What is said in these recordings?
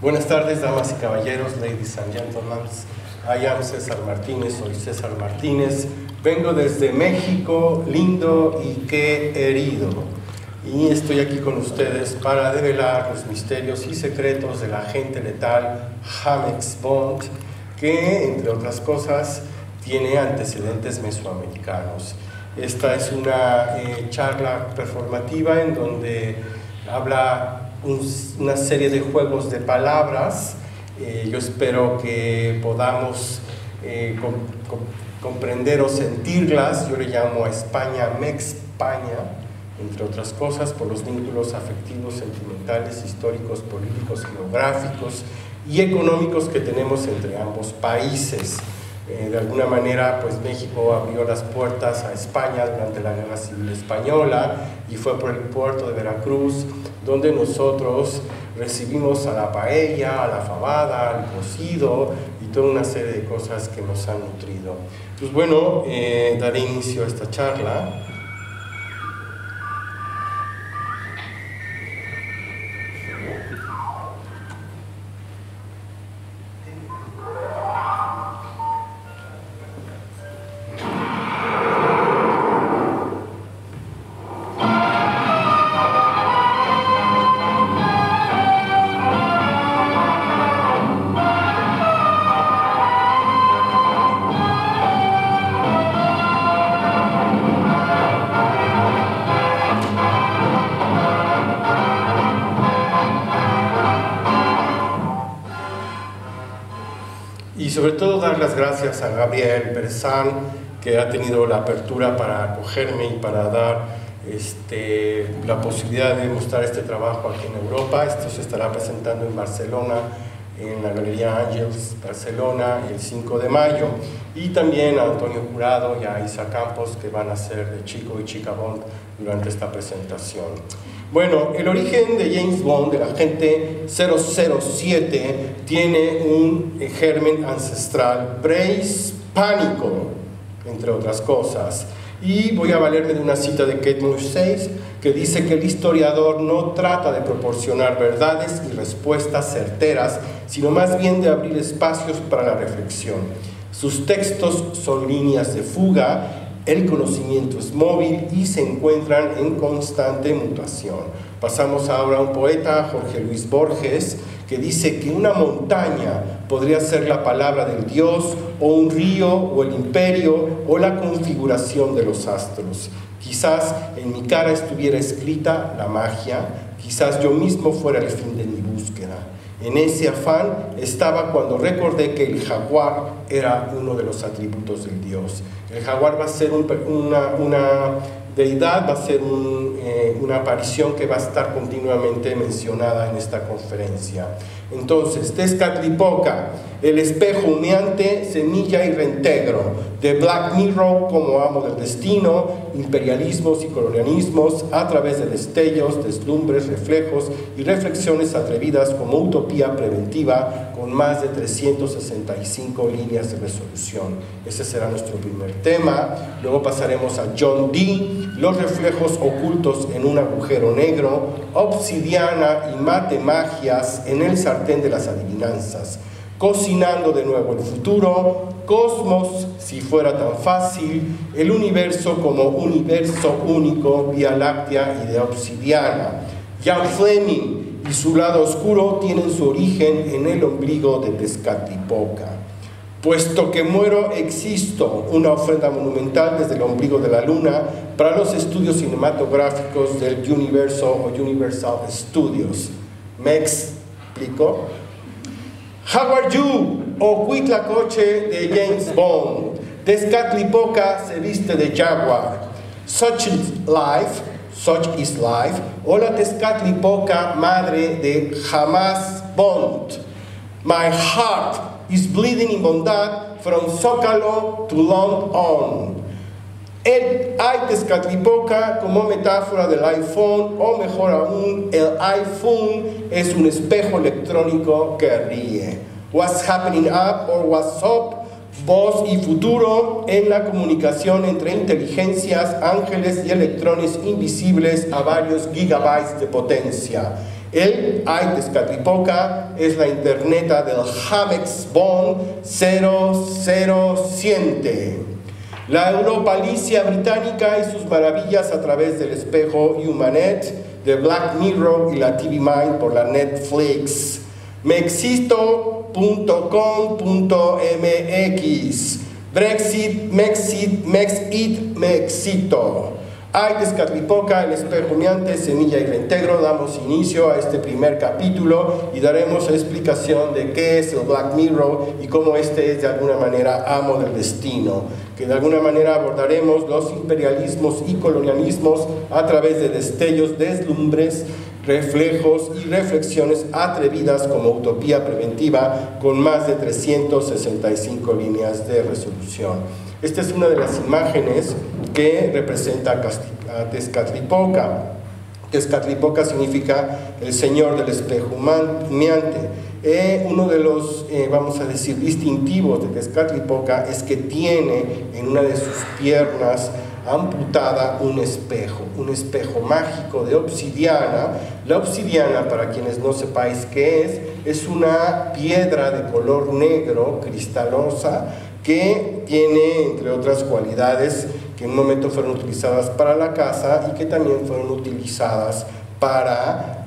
Buenas tardes, damas y caballeros, ladies and gentlemen. I am César Martínez, soy César Martínez. Vengo desde México, lindo y qué herido. Y estoy aquí con ustedes para develar los misterios y secretos del agente letal James Bond, que, entre otras cosas, tiene antecedentes mesoamericanos. Esta es una charla performativa en donde habla una serie de juegos de palabras. Yo espero que podamos comprender o sentirlas. Yo le llamo a España Mexpaña, entre otras cosas, por los vínculos afectivos, sentimentales, históricos, políticos, geográficos y económicos que tenemos entre ambos países. De alguna manera, pues México abrió las puertas a España durante la Guerra Civil Española y fue por el puerto de Veracruz donde nosotros recibimos a la paella, a la fabada, al cocido y toda una serie de cosas que nos han nutrido. Pues bueno, daré inicio a esta charla. Y sobre todo dar las gracias a Gabriel Berzán, que ha tenido la apertura para acogerme y para dar la posibilidad de mostrar este trabajo aquí en Europa. Esto se estará presentando en Barcelona, en la Galería Ángels Barcelona, el 5 de mayo. Y también a Antonio Jurado y a Isa Campos, que van a ser de Chico y Chica Bond durante esta presentación. Bueno, el origen de James Bond, del agente 007, tiene un germen ancestral prehispánico, entre otras cosas. Y voy a valerme de una cita de Kate Morsey, que dice que el historiador no trata de proporcionar verdades y respuestas certeras, sino más bien de abrir espacios para la reflexión. Sus textos son líneas de fuga. El conocimiento es móvil y se encuentran en constante mutación. Pasamos ahora a un poeta, Jorge Luis Borges, que dice que una montaña podría ser la palabra del Dios, o un río, o el imperio, o la configuración de los astros. Quizás en mi cara estuviera escrita la magia, quizás yo mismo fuera el fin de mi búsqueda. En ese afán estaba cuando recordé que el jaguar era uno de los atributos del Dios. El jaguar va a ser una deidad, va a ser una aparición que va a estar continuamente mencionada en esta conferencia. Entonces, Tezcatlipoca, el espejo humeante, semilla y reintegro, de Black Mirror como amo del destino, imperialismos y colonialismos a través de destellos, deslumbres, reflejos y reflexiones atrevidas como utopía preventiva con más de 365 líneas de resolución. Ese será nuestro primer tema. Luego pasaremos a John Dee, los reflejos ocultos en un agujero negro, obsidiana y mate magias en el sartén de las adivinanzas. Cocinando de nuevo el futuro, Cosmos, si fuera tan fácil, el universo como universo único, Vía Láctea y de obsidiana. Jan Fleming y su lado oscuro tienen su origen en el ombligo de Tezcatlipoca. Puesto que muero, existo, una ofrenda monumental desde el ombligo de la luna para los estudios cinematográficos del Universo o Universal Studios. ¿Me explico? How are you? O Huitlacoche de James Bond. Tezcatlipoca se viste de jaguar. Such is life. Hola Tezcatlipoca, madre de Jamás Bond. My heart is bleeding in bondad from Zócalo to London. Hay Tezcatlipoca como metáfora del iPhone, o mejor aún, el iPhone es un espejo electrónico que ríe. What's happening up or what's up? Voz y futuro en la comunicación entre inteligencias, ángeles y electrones invisibles a varios gigabytes de potencia. El Tezcatlipoca es la interneta del Jamex Bond 0000. La Europalicia británica y sus maravillas a través del espejo Humanet, de Black Mirror y la TV Mind por la Netflix. Mexito.com.mx. Brexit, Mexito. Tezcatlipoca, el espejo humeante, semilla y reintegro. Damos inicio a este primer capítulo y daremos explicación de qué es el Black Mirror y cómo este es de alguna manera amo del destino. Que de alguna manera abordaremos los imperialismos y colonialismos a través de destellos, deslumbres, reflejos y reflexiones atrevidas como utopía preventiva con más de 365 líneas de resolución. Esta es una de las imágenes que representa a Tezcatlipoca. Tezcatlipoca significa el señor del espejo humeante. Uno de los, vamos a decir, distintivos de Tezcatlipoca es que tiene en una de sus piernas amputada un espejo mágico de obsidiana. La obsidiana, para quienes no sepáis qué es una piedra de color negro, cristalosa, que tiene, entre otras cualidades, que en un momento fueron utilizadas para la caza y que también fueron utilizadas para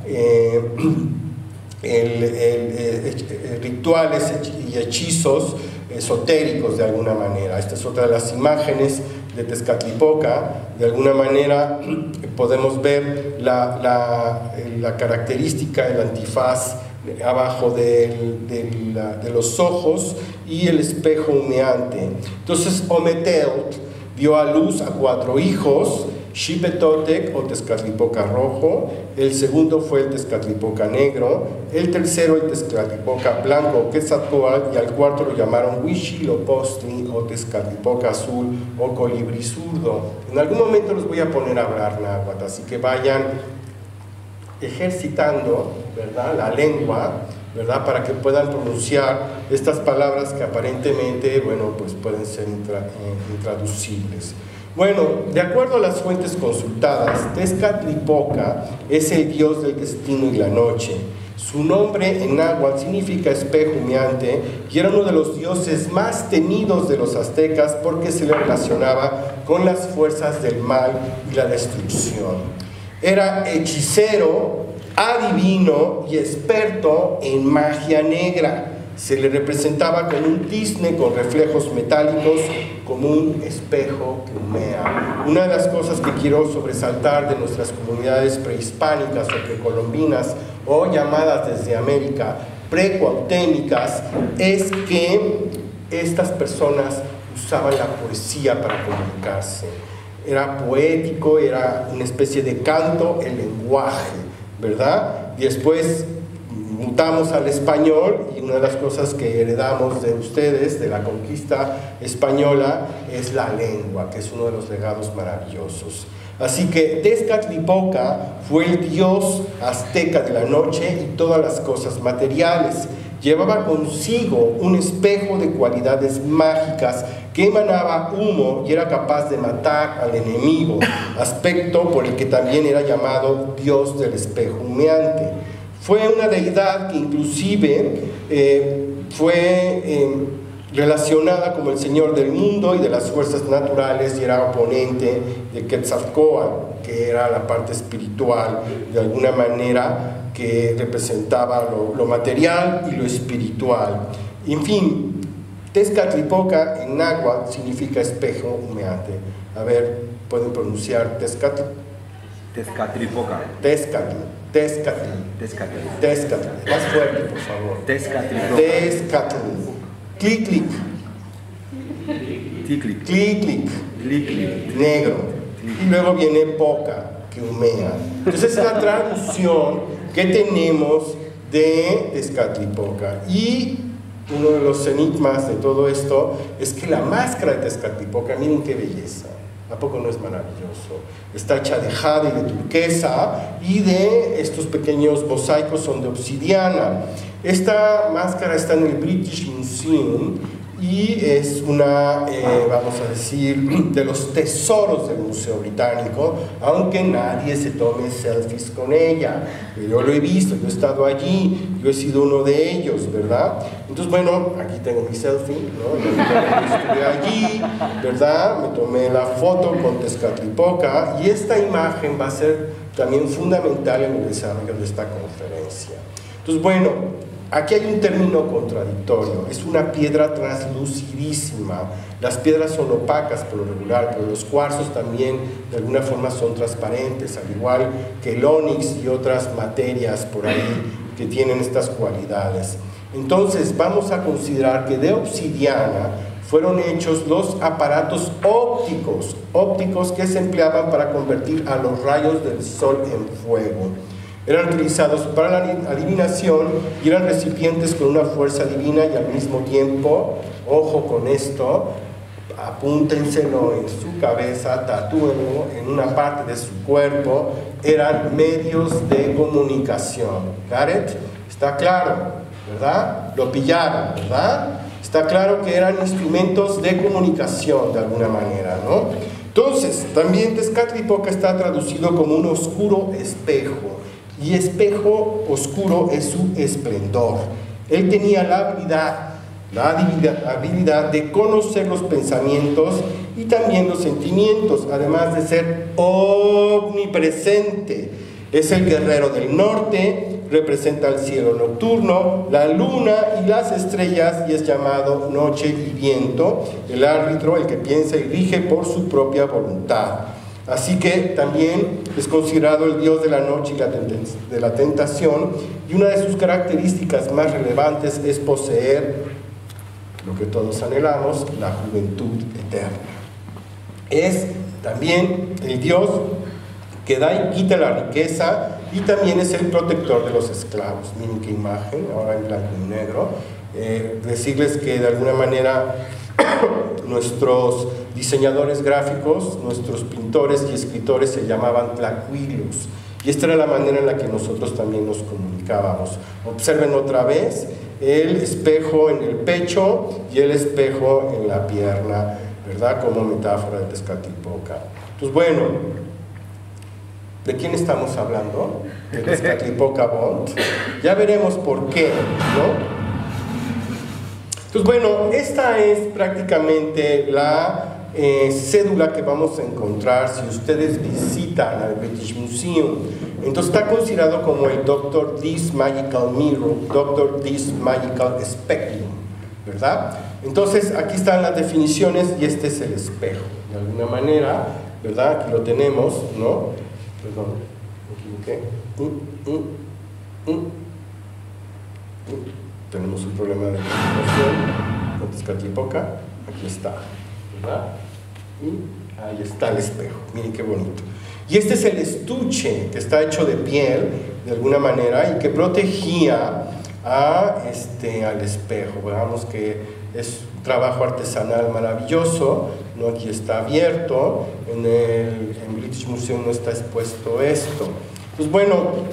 rituales y hechizos esotéricos de alguna manera. Esta es otra de las imágenes de Tezcatlipoca. De alguna manera podemos ver la característica del antifaz abajo de los ojos y el espejo humeante. Entonces Ometeotl dio a luz a 4 hijos: Xipetotec o Tezcatlipoca rojo, el segundo fue el Tezcatlipoca negro, el tercero el Tezcatlipoca blanco o Quetzalcóatl, y al cuarto lo llamaron Huitzilopochtli o Tezcatlipoca azul o colibrí zurdo. En algún momento los voy a poner a hablar náhuatl, así que vayan ejercitando, ¿verdad?, la lengua, ¿verdad?, para que puedan pronunciar estas palabras que aparentemente, bueno, pues pueden ser intraducibles. Bueno, de acuerdo a las fuentes consultadas, Tezcatlipoca es el dios del destino y la noche. Su nombre en náhuatl significa espejo humeante y era uno de los dioses más temidos de los aztecas porque se le relacionaba con las fuerzas del mal y la destrucción. Era hechicero, adivino y experto en magia negra. Se le representaba con un tizne con reflejos metálicos, como un espejo que humea. Una de las cosas que quiero sobresaltar de nuestras comunidades prehispánicas o precolombinas, o llamadas desde América precuautémicas, es que estas personas usaban la poesía para comunicarse. Era poético, era una especie de canto, el lenguaje, ¿verdad? Y después mutamos al español y una de las cosas que heredamos de ustedes, de la conquista española, es la lengua, que es uno de los legados maravillosos. Así que Tezcatlipoca fue el dios azteca de la noche y todas las cosas materiales. Llevaba consigo un espejo de cualidades mágicas que emanaba humo y era capaz de matar al enemigo, aspecto por el que también era llamado dios del espejo humeante. Fue una deidad que inclusive fue relacionada como el señor del mundo y de las fuerzas naturales, y era oponente de Quetzalcóatl, que era la parte espiritual, de alguna manera, que representaba lo material y lo espiritual. En fin, Tezcatlipoca en náhuatl significa espejo humeante. A ver, ¿pueden pronunciar Tezcatlipoca? Tezcatl. Más fuerte, por favor. Tezcatl. Clic, clic. Clic, clic. Negro. Y luego viene poca, que humea. Entonces es la traducción que tenemos de Tezcatlipoca. Y uno de los enigmas de todo esto es que la máscara de Tezcatlipoca, miren qué belleza. ¿A poco no es maravilloso? Está hecha de jade y de turquesa, y de estos pequeños mosaicos son de obsidiana. Esta máscara está en el British Museum y es una, vamos a decir, de los tesoros del Museo Británico, aunque nadie se tome selfies con ella. Yo lo he visto, yo he estado allí, yo he sido uno de ellos, ¿verdad? Entonces, bueno, aquí tengo mi selfie, ¿no? Yo estuve allí, ¿verdad? Me tomé la foto con Tezcatlipoca, y esta imagen va a ser también fundamental en el desarrollo de esta conferencia. Entonces, bueno, aquí hay un término contradictorio, es una piedra translucidísima. Las piedras son opacas por lo regular, pero los cuarzos también de alguna forma son transparentes, al igual que el ónix y otras materias por ahí que tienen estas cualidades. Entonces vamos a considerar que de obsidiana fueron hechos los aparatos ópticos que se empleaban para convertir a los rayos del sol en fuego. Eran utilizados para la adivinación y eran recipientes con una fuerza divina, y al mismo tiempo, ojo con esto, apúntenselo en su cabeza, tatúenlo en una parte de su cuerpo, eran medios de comunicación. ¿Got it? ¿Está claro? ¿Verdad? Lo pillaron, ¿verdad? Está claro que eran instrumentos de comunicación de alguna manera, ¿no? Entonces, también Tezcatlipoca está traducido como un oscuro espejo, y espejo oscuro es su esplendor. Él tenía la habilidad de conocer los pensamientos y también los sentimientos, además de ser omnipresente. Es el guerrero del norte, representa el cielo nocturno, la luna y las estrellas, y es llamado noche y viento, el árbitro, el que piensa y rige por su propia voluntad. Así que también es considerado el dios de la noche y de la tentación, y una de sus características más relevantes es poseer lo que todos anhelamos, la juventud eterna. Es también el dios que da y quita la riqueza, y también es el protector de los esclavos. Miren qué imagen, ahora en blanco y negro. Decirles que de alguna manera nuestros diseñadores gráficos, nuestros pintores y escritores se llamaban tlacuilos, y esta era la manera en la que nosotros también nos comunicábamos. Observen otra vez el espejo en el pecho y el espejo en la pierna, ¿verdad? Como metáfora de Tezcatlipoca. Entonces, bueno, ¿de quién estamos hablando? De Tezcatlipoca Bond. Ya veremos por qué, ¿no? Entonces, bueno, esta es prácticamente la cédula que vamos a encontrar si ustedes visitan al British Museum. Entonces está considerado como el Dr. This Magical Mirror, Dr. This Magical Speculum, ¿verdad? Entonces aquí están las definiciones, y este es el espejo, de alguna manera, ¿verdad? Aquí lo tenemos, ¿no? Perdón, me equivoqué. Tenemos un problema de comunicación con Tezcatlipoca. Aquí está, ¿verdad? Y ahí está el espejo. Miren qué bonito. Y este es el estuche, que está hecho de piel de alguna manera y que protegía al espejo. Veamos que es un trabajo artesanal maravilloso, ¿no? Aquí está abierto, en British Museum no está expuesto esto. Pues bueno,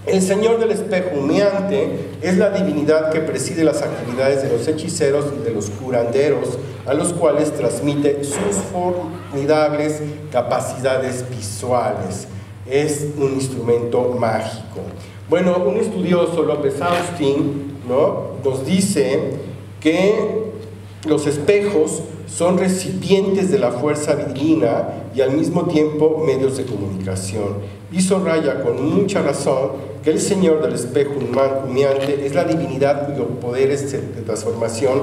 el señor del espejo humeante es la divinidad que preside las actividades de los hechiceros y de los curanderos, a los cuales transmite sus formidables capacidades visuales. Es un instrumento mágico. Bueno, un estudioso, López Austin, ¿no?, nos dice que los espejos son recipientes de la fuerza divina y al mismo tiempo medios de comunicación. Y subraya con mucha razón que el señor del espejo humeante es la divinidad cuyos poderes de transformación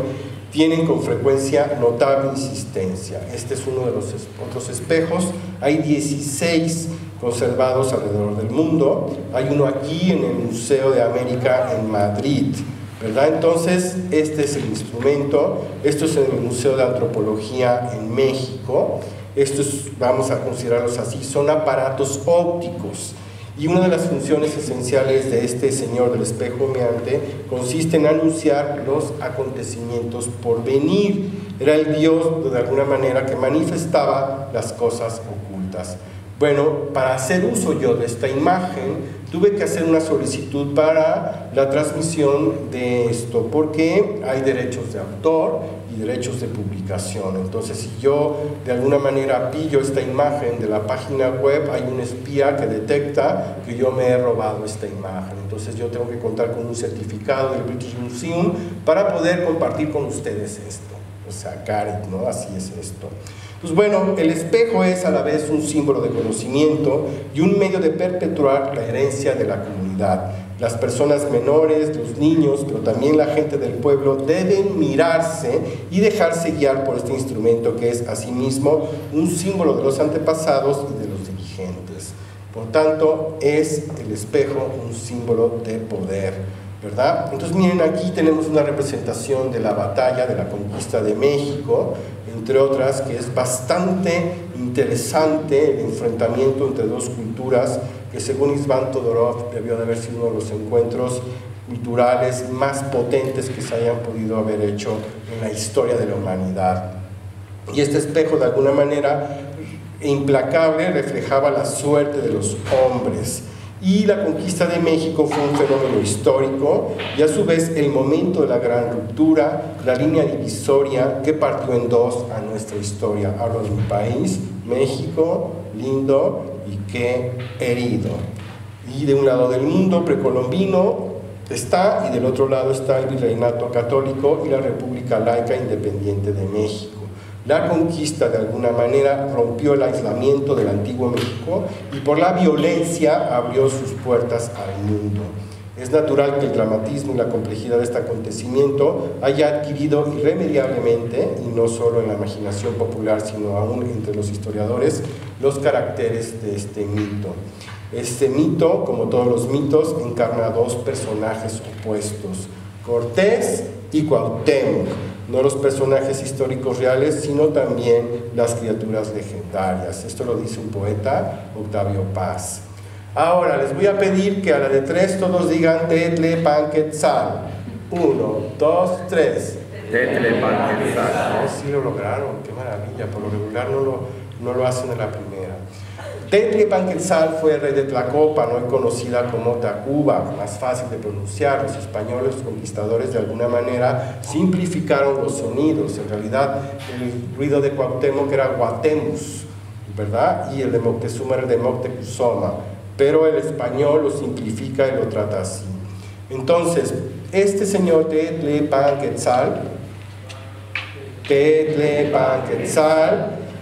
tienen con frecuencia notable insistencia. Este es uno de los otros espejos. Hay 16 conservados alrededor del mundo. Hay uno aquí en el Museo de América en Madrid, ¿verdad? Entonces, este es el instrumento. Esto es en el Museo de Antropología en México. Estos, vamos a considerarlos así, son aparatos ópticos. Y una de las funciones esenciales de este señor del espejo humeante consiste en anunciar los acontecimientos por venir. Era el Dios, de alguna manera, que manifestaba las cosas ocultas. Bueno, para hacer uso yo de esta imagen, tuve que hacer una solicitud para la transmisión de esto, porque hay derechos de autor y derechos de publicación. Entonces, si yo de alguna manera pillo esta imagen de la página web, hay un espía que detecta que yo me he robado esta imagen. Entonces, yo tengo que contar con un certificado del British Museum para poder compartir con ustedes esto. O sea, Gareth, ¿no? Así es esto. Pues bueno, el espejo es a la vez un símbolo de conocimiento y un medio de perpetuar la herencia de la comunidad. Las personas menores, los niños, pero también la gente del pueblo deben mirarse y dejarse guiar por este instrumento que es asimismo un símbolo de los antepasados y de los dirigentes. Por tanto, es el espejo un símbolo de poder, ¿verdad? Entonces miren, aquí tenemos una representación de la batalla de la conquista de México, entre otras, que es bastante interesante el enfrentamiento entre dos culturas que según István Todorov debió de haber sido uno de los encuentros culturales más potentes que se hayan podido haber hecho en la historia de la humanidad. Y este espejo de alguna manera implacable reflejaba la suerte de los hombres. Y la conquista de México fue un fenómeno histórico y a su vez el momento de la gran ruptura, la línea divisoria que partió en dos a nuestra historia. Hablo de un país, México, lindo y qué herido. Y de un lado del mundo precolombino está, y del otro lado está el virreinato católico y la República Laica Independiente de México. La conquista de alguna manera rompió el aislamiento del antiguo México y por la violencia abrió sus puertas al mundo. Es natural que el dramatismo y la complejidad de este acontecimiento haya adquirido irremediablemente, y no solo en la imaginación popular, sino aún entre los historiadores, los caracteres de este mito. Este mito, como todos los mitos, encarna a dos personajes opuestos, Cortés y Cuauhtémoc. No los personajes históricos reales, sino también las criaturas legendarias. Esto lo dice un poeta, Octavio Paz. Ahora, les voy a pedir que a la de 3 todos digan Tetlepanquetzal. 1, 2, 3. Tetlepanquetzal. Sí lo lograron, qué maravilla. Por lo regular no lo hacen en la primera. Tetlepanquetzal fue rey de Tlacopan, hoy conocida como Tacuba, más fácil de pronunciar. Los españoles, los conquistadores, de alguna manera simplificaron los sonidos. En realidad, el ruido de Cuauhtémoc era Guatemus, ¿verdad? Y el de Moctezuma era el de Moctezuma, pero el español lo simplifica y lo trata así. Entonces, este señor Tetlepanquetzal,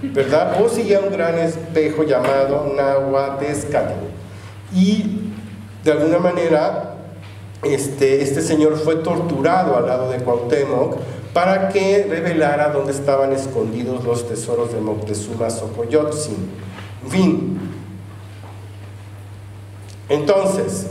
¿verdad? Poseía un gran espejo llamado Nahuatezcatl, y de alguna manera este señor fue torturado al lado de Cuauhtémoc para que revelara dónde estaban escondidos los tesoros de Moctezuma Xocoyotzin. En fin, entonces,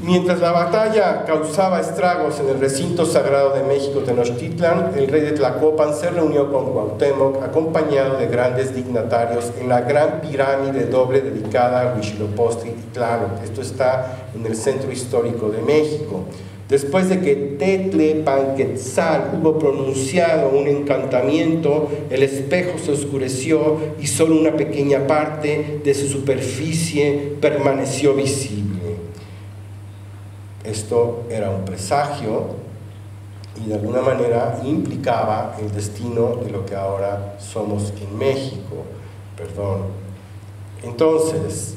mientras la batalla causaba estragos en el recinto sagrado de México Tenochtitlan, el rey de Tlacopan se reunió con Cuauhtémoc acompañado de grandes dignatarios en la gran pirámide doble dedicada a Huitzilopochtli y Tlaloc. Esto está en el centro histórico de México. Después de que Tetlepanquetzal hubo pronunciado un encantamiento, el espejo se oscureció y solo una pequeña parte de su superficie permaneció visible. Esto era un presagio y de alguna manera implicaba el destino de lo que ahora somos en México. Entonces,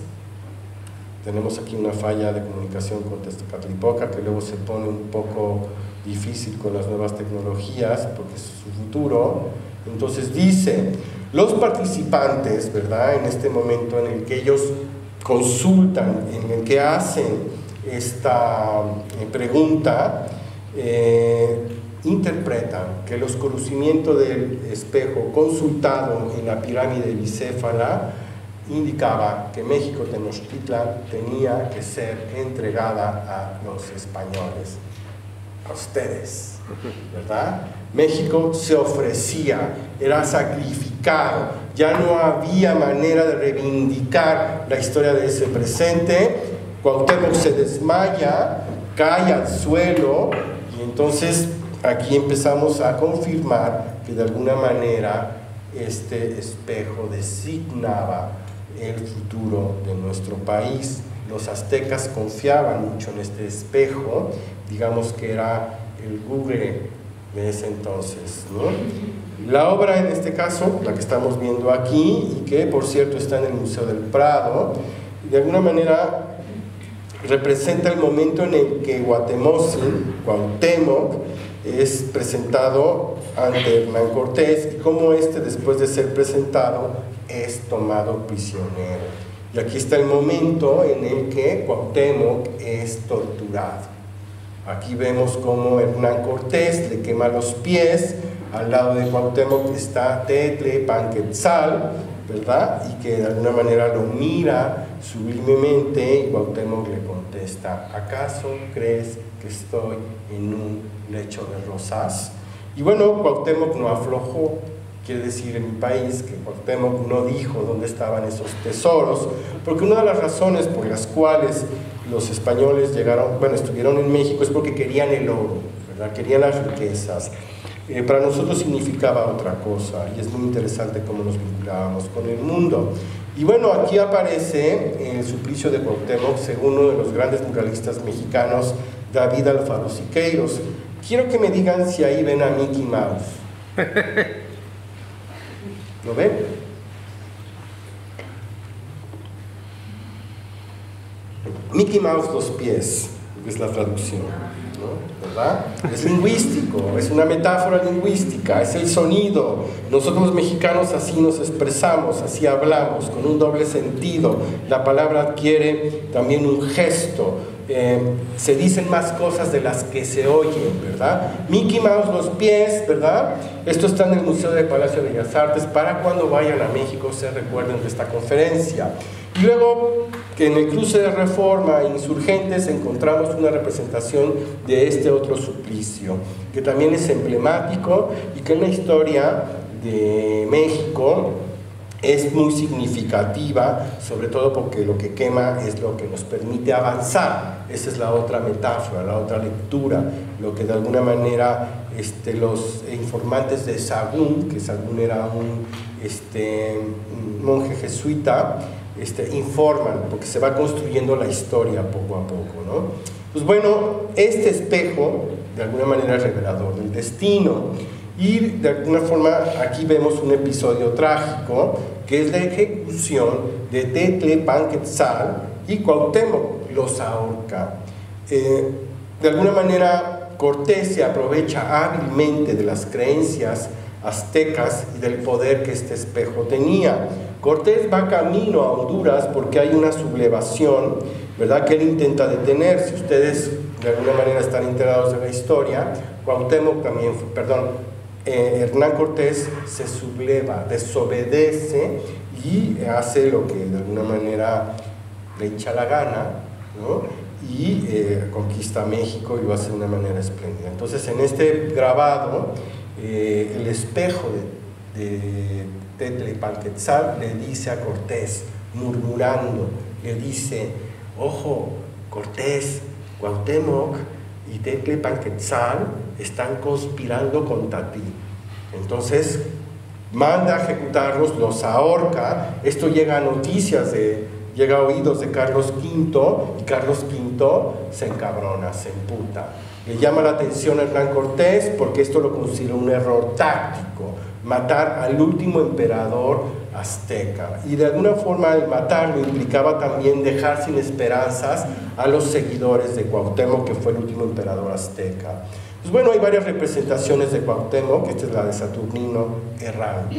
tenemos aquí una falla de comunicación con Tezcatlipoca que luego se pone un poco difícil con las nuevas tecnologías porque es su futuro. Entonces dice, los participantes, ¿verdad?, en este momento en el que ellos consultan, en el que hacen esta pregunta, interpretan que el oscurecimiento del espejo consultado en la pirámide bicéfala indicaba que México Tenochtitlan tenía que ser entregada a los españoles, a ustedes, ¿verdad? México se ofrecía, era sacrificado, ya no había manera de reivindicar la historia de ese presente. Cuauhtémoc se desmaya, cae al suelo, y entonces aquí empezamos a confirmar que de alguna manera este espejo designaba el futuro de nuestro país. Los aztecas confiaban mucho en este espejo, digamos que era el Google de ese entonces, ¿no? La obra en este caso, la que estamos viendo aquí, y que por cierto está en el Museo del Prado, de alguna manera representa el momento en el que Cuauhtémoc es presentado ante Hernán Cortés y cómo este, después de ser presentado, es tomado prisionero. Y aquí está el momento en el que Cuauhtémoc es torturado. Aquí vemos cómo Hernán Cortés le quema los pies, al lado de Cuauhtémoc está Tetlepanquetzal, ¿verdad? Y que de alguna manera lo mira sublimemente y Cuauhtémoc le contesta: ¿acaso crees que estoy en un lecho de rosas? Y bueno, Cuauhtémoc no aflojó. Quiere decir en mi país que Cuauhtémoc no dijo dónde estaban esos tesoros, porque una de las razones por las cuales los españoles estuvieron en México es porque querían el oro, ¿verdad? Querían las riquezas. Para nosotros significaba otra cosa, y es muy interesante cómo nos vinculábamos con el mundo. Y bueno, aquí aparece el suplicio de Cuauhtémoc según uno de los grandes muralistas mexicanos, David Alfaro Siqueiros. Quiero que me digan si ahí ven a Mickey Mouse. ¿Lo ven? Mickey Mouse, dos pies, es la traducción, ¿no? ¿Verdad? Es lingüístico, es una metáfora lingüística, es el sonido. Nosotros los mexicanos así nos expresamos, así hablamos, con un doble sentido. La palabra adquiere también un gesto. Se dicen más cosas de las que se oyen, ¿verdad? Mickey Mouse, los pies, ¿verdad? Esto está en el Museo del Palacio de Bellas Artes para cuando vayan a México se recuerden de esta conferencia. Y luego, que en el cruce de Reforma e Insurgentes encontramos una representación de este otro suplicio, que también es emblemático y que en la historia de México es muy significativa, sobre todo porque lo que quema es lo que nos permite avanzar. Esa es la otra metáfora, la otra lectura, lo que de alguna manera los informantes de Sahagún, que Sahagún era un monje jesuita, informan, porque se va construyendo la historia poco a poco, ¿no? Pues bueno, este espejo de alguna manera es revelador del destino. Y de alguna forma aquí vemos un episodio trágico que es la ejecución de Tetlepanquetzal y Cuauhtémoc los ahorca. De alguna manera Cortés se aprovecha hábilmente de las creencias aztecas y del poder que este espejo tenía. Cortés va camino a Honduras porque hay una sublevación, ¿verdad?, que él intenta detener. Si ustedes de alguna manera están enterados de la historia, Cuauhtémoc también, Hernán Cortés se subleva, desobedece y hace lo que de alguna manera le hincha la gana, ¿no? Y conquista México y lo hace de una manera espléndida. Entonces, en este grabado, el espejo de Tetlepanquetzal le dice a Cortés, murmurando, le dice: ojo, Cortés, Cuauhtémoc y Tetlepanquetzal están conspirando contra ti. Entonces manda a ejecutarlos, los ahorca. Esto llega a noticias, llega a oídos de Carlos V, y Carlos V se encabrona, se emputa. Le llama la atención a Hernán Cortés porque esto lo considera un error táctico, matar al último emperador azteca. Y de alguna forma el matarlo implicaba también dejar sin esperanzas a los seguidores de Cuauhtémoc, que fue el último emperador azteca. Pues bueno, hay varias representaciones de Cuauhtémoc, esta es la de Saturnino errante.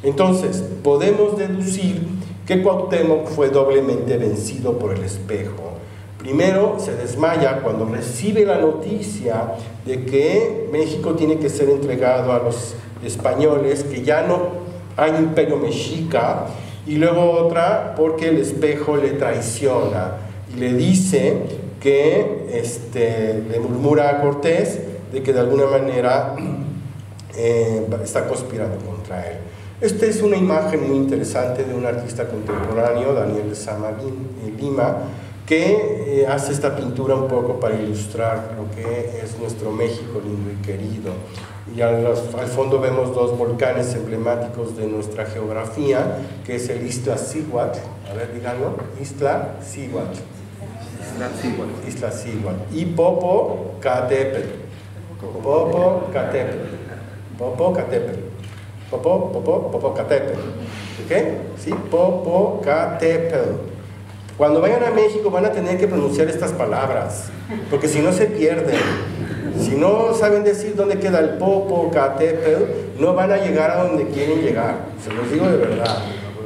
Entonces, podemos deducir que Cuauhtémoc fue doblemente vencido por el espejo. Primero, se desmaya cuando recibe la noticia de que México tiene que ser entregado a los españoles, que ya no hay imperio mexica, y luego otra porque el espejo le traiciona y le dice que le murmura a Cortés de que de alguna manera está conspirando contra él. Esta es una imagen muy interesante de un artista contemporáneo, Daniel de Samavín, en Lima, que hace esta pintura un poco para ilustrar lo que es nuestro México lindo y querido. Y al fondo vemos dos volcanes emblemáticos de nuestra geografía, que es el Iztaccíhuatl, a ver, díganlo, Iztaccíhuatl. Iztaccíhuatl. Y Popocatépetl. Popocatépetl. Popocatépetl. ¿Ok? ¿Sí? Popocatépetl. Cuando vayan a México van a tener que pronunciar estas palabras, porque si no se pierden. Si no saben decir dónde queda el Popocatépetl, no van a llegar a donde quieren llegar. Se los digo de verdad,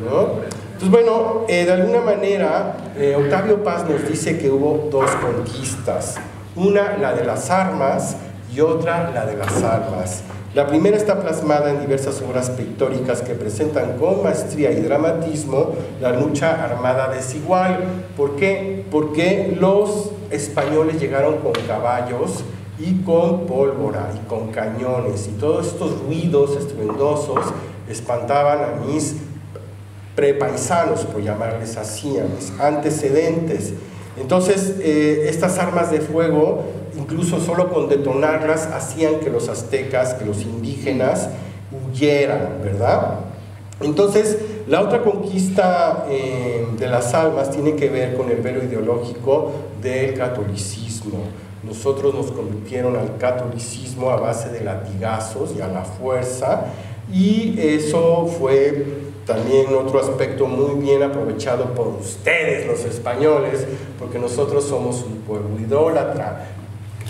¿no? Entonces, bueno, de alguna manera, Octavio Paz nos dice que hubo dos conquistas. Una, la de las armas, y otra, la de las almas. La primera está plasmada en diversas obras pictóricas que presentan con maestría y dramatismo la lucha armada desigual. ¿Por qué? Porque los españoles llegaron con caballos y con pólvora y con cañones, y todos estos ruidos estruendosos espantaban a mis prepaisanos, por llamarles así, a mis antecedentes. Entonces, estas armas de fuego, incluso solo con detonarlas, hacían que los aztecas, que los indígenas huyeran, ¿verdad? Entonces, la otra conquista de las almas tiene que ver con el velo ideológico del catolicismo. Nosotros nos convirtieron al catolicismo a base de latigazos y a la fuerza, y eso fue también otro aspecto muy bien aprovechado por ustedes, los españoles, porque nosotros somos un pueblo idólatra,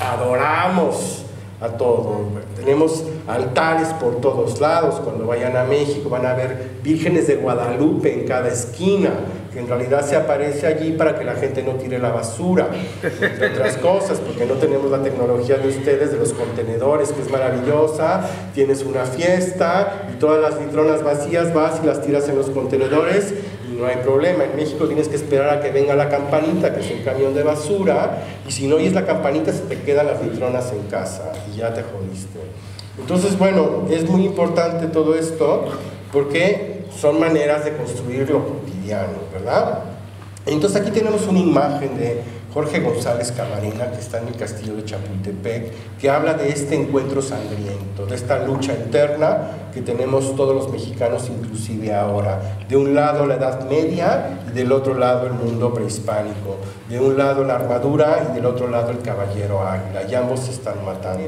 adoramos a todo, tenemos altares por todos lados. Cuando vayan a México van a ver vírgenes de Guadalupe en cada esquina, que en realidad se aparece allí para que la gente no tire la basura, entre otras cosas, porque no tenemos la tecnología de ustedes, de los contenedores, que es maravillosa. Tienes una fiesta y todas las litronas vacías vas y las tiras en los contenedores y no hay problema. En México tienes que esperar a que venga la campanita, que es un camión de basura, y si no oyes la campanita se te quedan las litronas en casa y ya te jodiste. Entonces, bueno, es muy importante todo esto porque son maneras de construir lo cotidiano, ¿verdad? Entonces aquí tenemos una imagen de Jorge González Camarena, que está en el castillo de Chapultepec, que habla de este encuentro sangriento, de esta lucha interna que tenemos todos los mexicanos, inclusive ahora. De un lado la Edad Media y del otro lado el mundo prehispánico. De un lado la armadura y del otro lado el caballero águila, y ambos se están matando.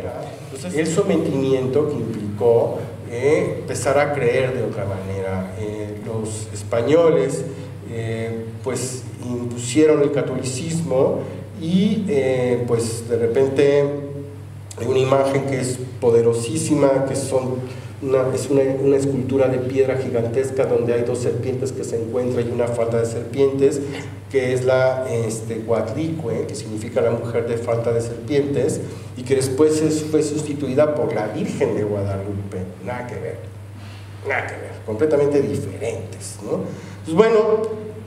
Entonces, el sometimiento que implicó empezar a creer de otra manera. Los españoles pues impusieron el catolicismo y pues de repente hay una imagen que es poderosísima, que es una escultura de piedra gigantesca donde hay dos serpientes que se encuentran y una falda de serpientes, que es la Coatlicue, que significa la mujer de falda de serpientes, y que después fue sustituida por la Virgen de Guadalupe. Nada que ver, completamente diferentes, ¿no? Pues bueno,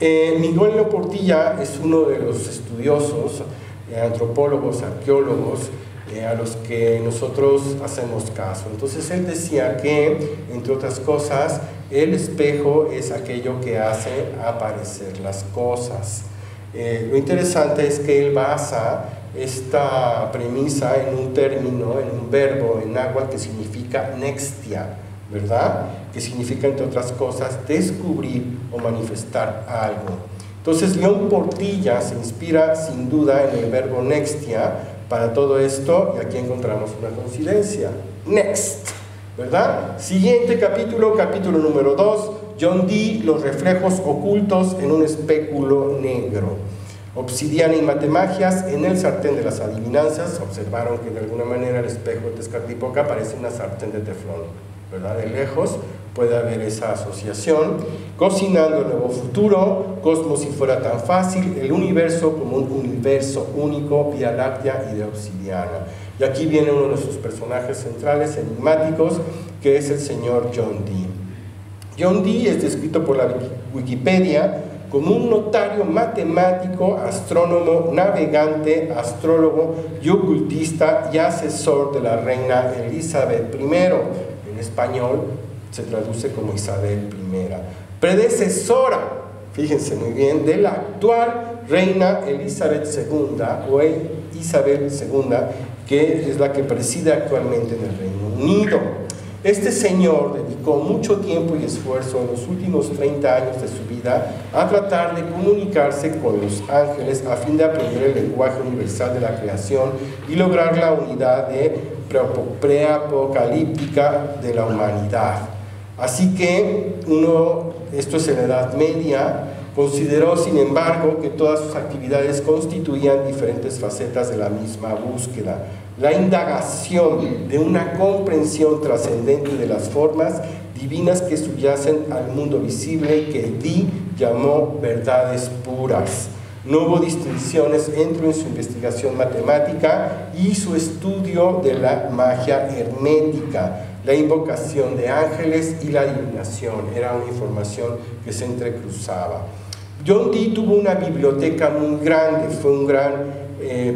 Miguel León Portilla es uno de los estudiosos, antropólogos, arqueólogos, a los que nosotros hacemos caso. Entonces él decía que, entre otras cosas, el espejo es aquello que hace aparecer las cosas. Lo interesante es que él basa esta premisa en un término, en un verbo en náhuatl que significa nextia, ¿verdad? Que significa, entre otras cosas, descubrir o manifestar algo. Entonces León Portilla se inspira sin duda en el verbo nextia para todo esto, y aquí encontramos una coincidencia. Next, ¿verdad? Siguiente capítulo, capítulo número 2, John Dee, los reflejos ocultos en un espéculo negro. Obsidiana y matemagias en el sartén de las adivinanzas. Observaron que de alguna manera el espejo de Tezcatlipoca parece una sartén de teflón, ¿verdad? De lejos puede haber esa asociación. Cocinando el nuevo futuro, Cosmos si fuera tan fácil, el universo como un universo único, Vía Láctea y de obsidiana. Y aquí viene uno de sus personajes centrales, enigmáticos, que es el señor John Dee. John Dee es descrito por la Wikipedia como un notario matemático, astrónomo, navegante, astrólogo y ocultista y asesor de la reina Elizabeth I. En español se traduce como Isabel I. Predecesora, fíjense muy bien, de la actual reina Elizabeth II, o Isabel II, que es la que preside actualmente en el Reino Unido. Este señor dedicó mucho tiempo y esfuerzo en los últimos 30 años de su vida a tratar de comunicarse con los ángeles a fin de aprender el lenguaje universal de la creación y lograr la unidad preapocalíptica de la humanidad. Así que esto es en la Edad Media, consideró sin embargo que todas sus actividades constituían diferentes facetas de la misma búsqueda, la indagación de una comprensión trascendente de las formas divinas que subyacen al mundo visible y que Dee llamó verdades puras. No hubo distinciones entre su investigación matemática y su estudio de la magia hermética, la invocación de ángeles y la adivinación. Era una información que se entrecruzaba. John Dee tuvo una biblioteca muy grande, fue un gran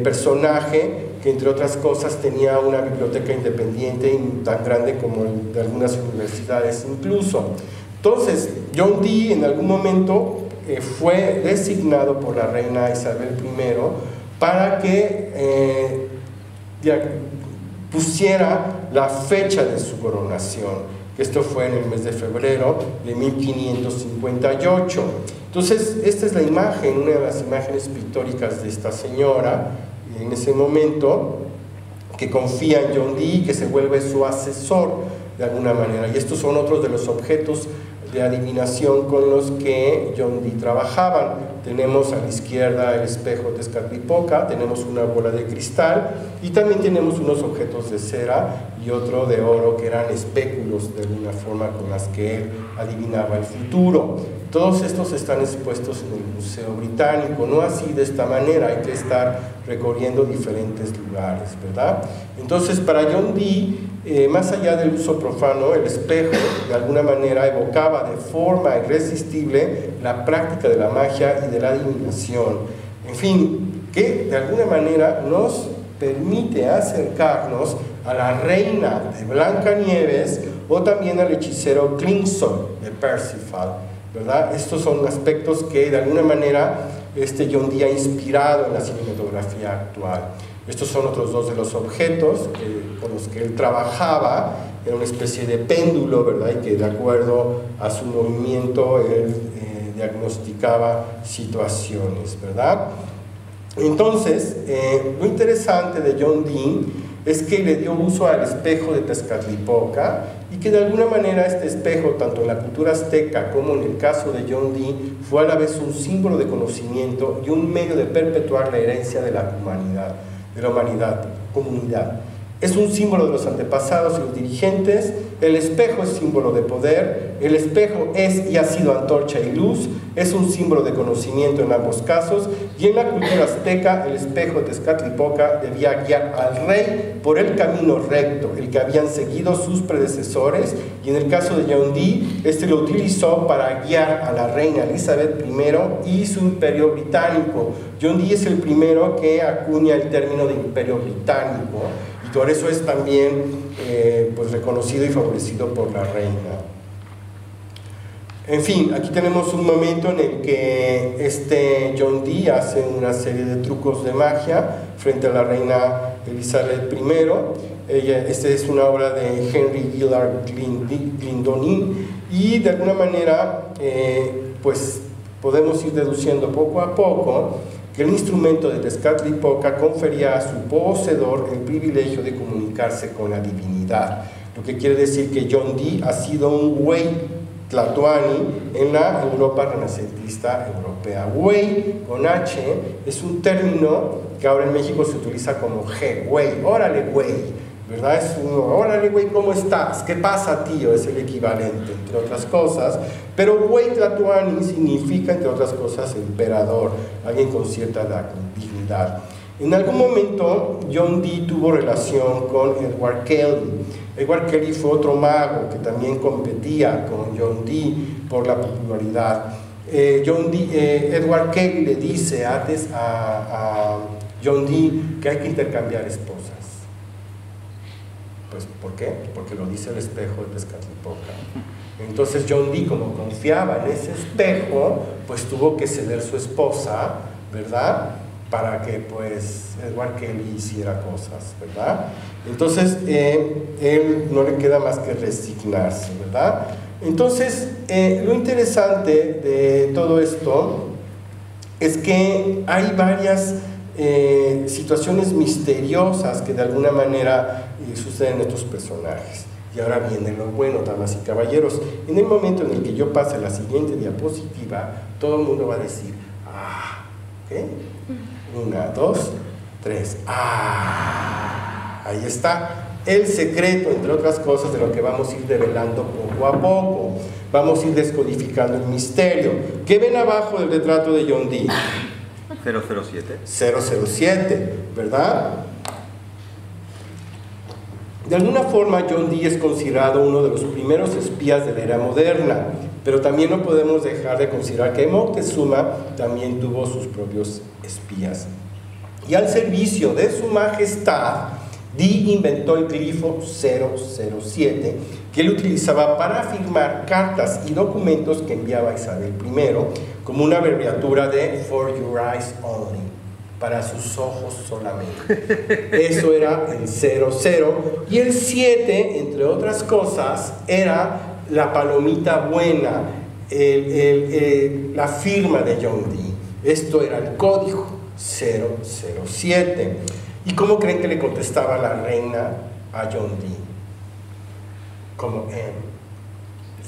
personaje que entre otras cosas tenía una biblioteca independiente y tan grande como de algunas universidades incluso. Entonces, John Dee en algún momento fue designado por la reina Isabel I para que pusiera la fecha de su coronación, que esto fue en el mes de febrero de 1558. Entonces, esta es la imagen, una de las imágenes pictóricas de esta señora en ese momento, que confía en John Dee, que se vuelve su asesor de alguna manera. Y estos son otros de los objetos de adivinación con los que John Dee trabajaban. Tenemos a la izquierda el espejo de Tezcatlipoca, tenemos una bola de cristal y también tenemos unos objetos de cera y otro de oro que eran espéculos de alguna forma con las que él adivinaba el futuro. Todos estos están expuestos en el Museo Británico, no así de esta manera, hay que estar recorriendo diferentes lugares, ¿verdad? Entonces, para John Dee, más allá del uso profano, el espejo de alguna manera evocaba de forma irresistible la práctica de la magia y de la adivinación. En fin, que de alguna manera nos permite acercarnos a la reina de Blancanieves o también al hechicero Clingson de Parsifal, ¿verdad? Estos son aspectos que de alguna manera John Dee ha inspirado en la cinematografía actual. Estos son otros dos de los objetos con los que él trabajaba. Era una especie de péndulo, ¿verdad? Y que de acuerdo a su movimiento él diagnosticaba situaciones, ¿verdad? Entonces, lo interesante de John Dee es que le dio uso al espejo de Tezcatlipoca y que de alguna manera este espejo, tanto en la cultura azteca como en el caso de John Dee, fue a la vez un símbolo de conocimiento y un medio de perpetuar la herencia de la humanidad, comunidad. Es un símbolo de los antepasados y los dirigentes. El espejo es símbolo de poder. El espejo es y ha sido antorcha y luz. Es un símbolo de conocimiento en ambos casos. Y en la cultura azteca, el espejo de Tezcatlipoca debía guiar al rey por el camino recto, el que habían seguido sus predecesores. Y en el caso de John Dee, lo utilizó para guiar a la reina Elizabeth I y su imperio británico. John Dee es el primero que acuña el término de imperio británico. Y por eso es también pues reconocido y favorecido por la reina. En fin, aquí tenemos un momento en el que John Dee hace una serie de trucos de magia frente a la reina Elizabeth I. Esta es una obra de Henry Gillard Glendinning y de alguna manera pues podemos ir deduciendo poco a poco que el instrumento de Tezcatlipoca confería a su poseedor el privilegio de comunicarse con la divinidad, lo que quiere decir que John Dee ha sido un güey tlatoani en la Europa renacentista europea. Güey con H es un término que ahora en México se utiliza como G, güey, órale güey, ¿verdad? Es órale güey, ¿cómo estás? ¿Qué pasa, tío? Es el equivalente, entre otras cosas. Pero güey tlatoani significa, entre otras cosas, emperador, alguien con cierta dignidad. En algún momento, John Dee tuvo relación con Edward Kelly. Edward Kelly fue otro mago que también competía con John Dee por la popularidad. Edward Kelly le dice antes a John Dee que hay que intercambiar esposas. Pues, ¿por qué? Porque lo dice el espejo de Tezcatlipoca. Entonces John Dee, como confiaba en ese espejo, pues tuvo que ceder su esposa, ¿verdad?, para que pues Edward Kelly hiciera cosas, ¿verdad? Entonces él no le queda más que resignarse, ¿verdad? Entonces lo interesante de todo esto es que hay varias situaciones misteriosas que de alguna manera suceden en estos personajes. Y ahora viene lo bueno, damas y caballeros. En el momento en el que yo pase a la siguiente diapositiva, todo el mundo va a decir, ah, ¿ok? 1, 2, 3, ah, ahí está. El secreto, entre otras cosas, de lo que vamos a ir develando poco a poco. Vamos a ir descodificando el misterio. ¿Qué ven abajo del retrato de John Dee? 007. 007, ¿verdad? De alguna forma, John Dee es considerado uno de los primeros espías de la era moderna, pero también no podemos dejar de considerar que Moctezuma también tuvo sus propios espías. Y al servicio de su majestad, Dee inventó el glifo 007, que él utilizaba para firmar cartas y documentos que enviaba a Isabel I, como una abreviatura de For Your Eyes Only, para sus ojos solamente. Eso era el 00. Y el 7, entre otras cosas, era la palomita buena, la firma de John Dee. Esto era el código 007. ¿Y cómo creen que le contestaba la reina a John Dee? Como M.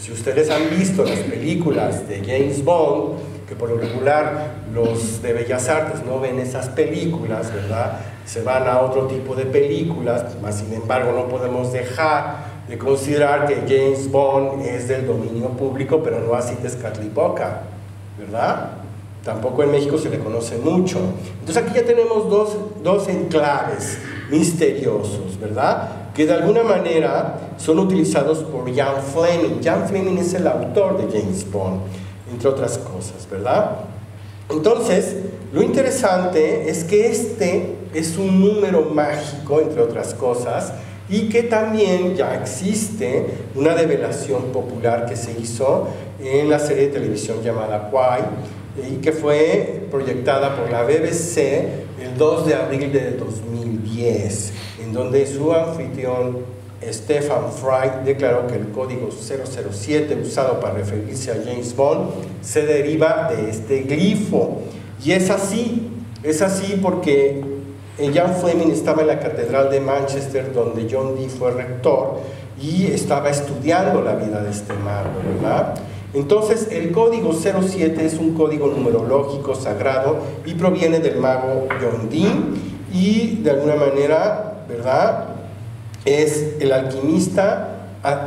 Si ustedes han visto las películas de James Bond, que por lo regular los de Bellas Artes no ven esas películas, ¿verdad? Se van a otro tipo de películas, mas sin embargo no podemos dejar de considerar que James Bond es del dominio público, pero no así Tezcatlipoca, ¿verdad? Tampoco en México se le conoce mucho. Entonces aquí ya tenemos dos enclaves misteriosos, ¿verdad?, que de alguna manera son utilizados por Ian Fleming. Ian Fleming es el autor de James Bond, entre otras cosas, ¿verdad? Entonces, lo interesante es que este es un número mágico, entre otras cosas, y que también ya existe una develación popular que se hizo en la serie de televisión llamada Kwai, y que fue proyectada por la BBC el 2 de abril de 2010, en donde su anfitrión Stephen Fry declaró que el código 007 usado para referirse a James Bond se deriva de este glifo. Y es así porque Ian Fleming estaba en la Catedral de Manchester, donde John Dee fue rector, y estaba estudiando la vida de este mago, ¿verdad? Entonces, el código 07 es un código numerológico sagrado y proviene del mago John Dee, y de alguna manera, ¿verdad?, es el alquimista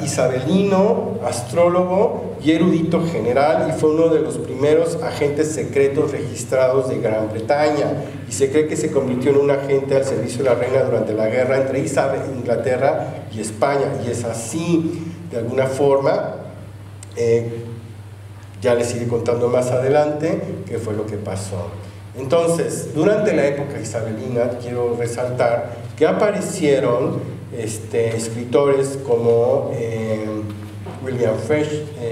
isabelino, astrólogo y erudito general, y fue uno de los primeros agentes secretos registrados de Gran Bretaña, y se cree que se convirtió en un agente al servicio de la reina durante la guerra entre Inglaterra y España, y es así, de alguna forma, ya les iré contando más adelante qué fue lo que pasó. Entonces, durante la época isabelina, quiero resaltar que aparecieron escritores como William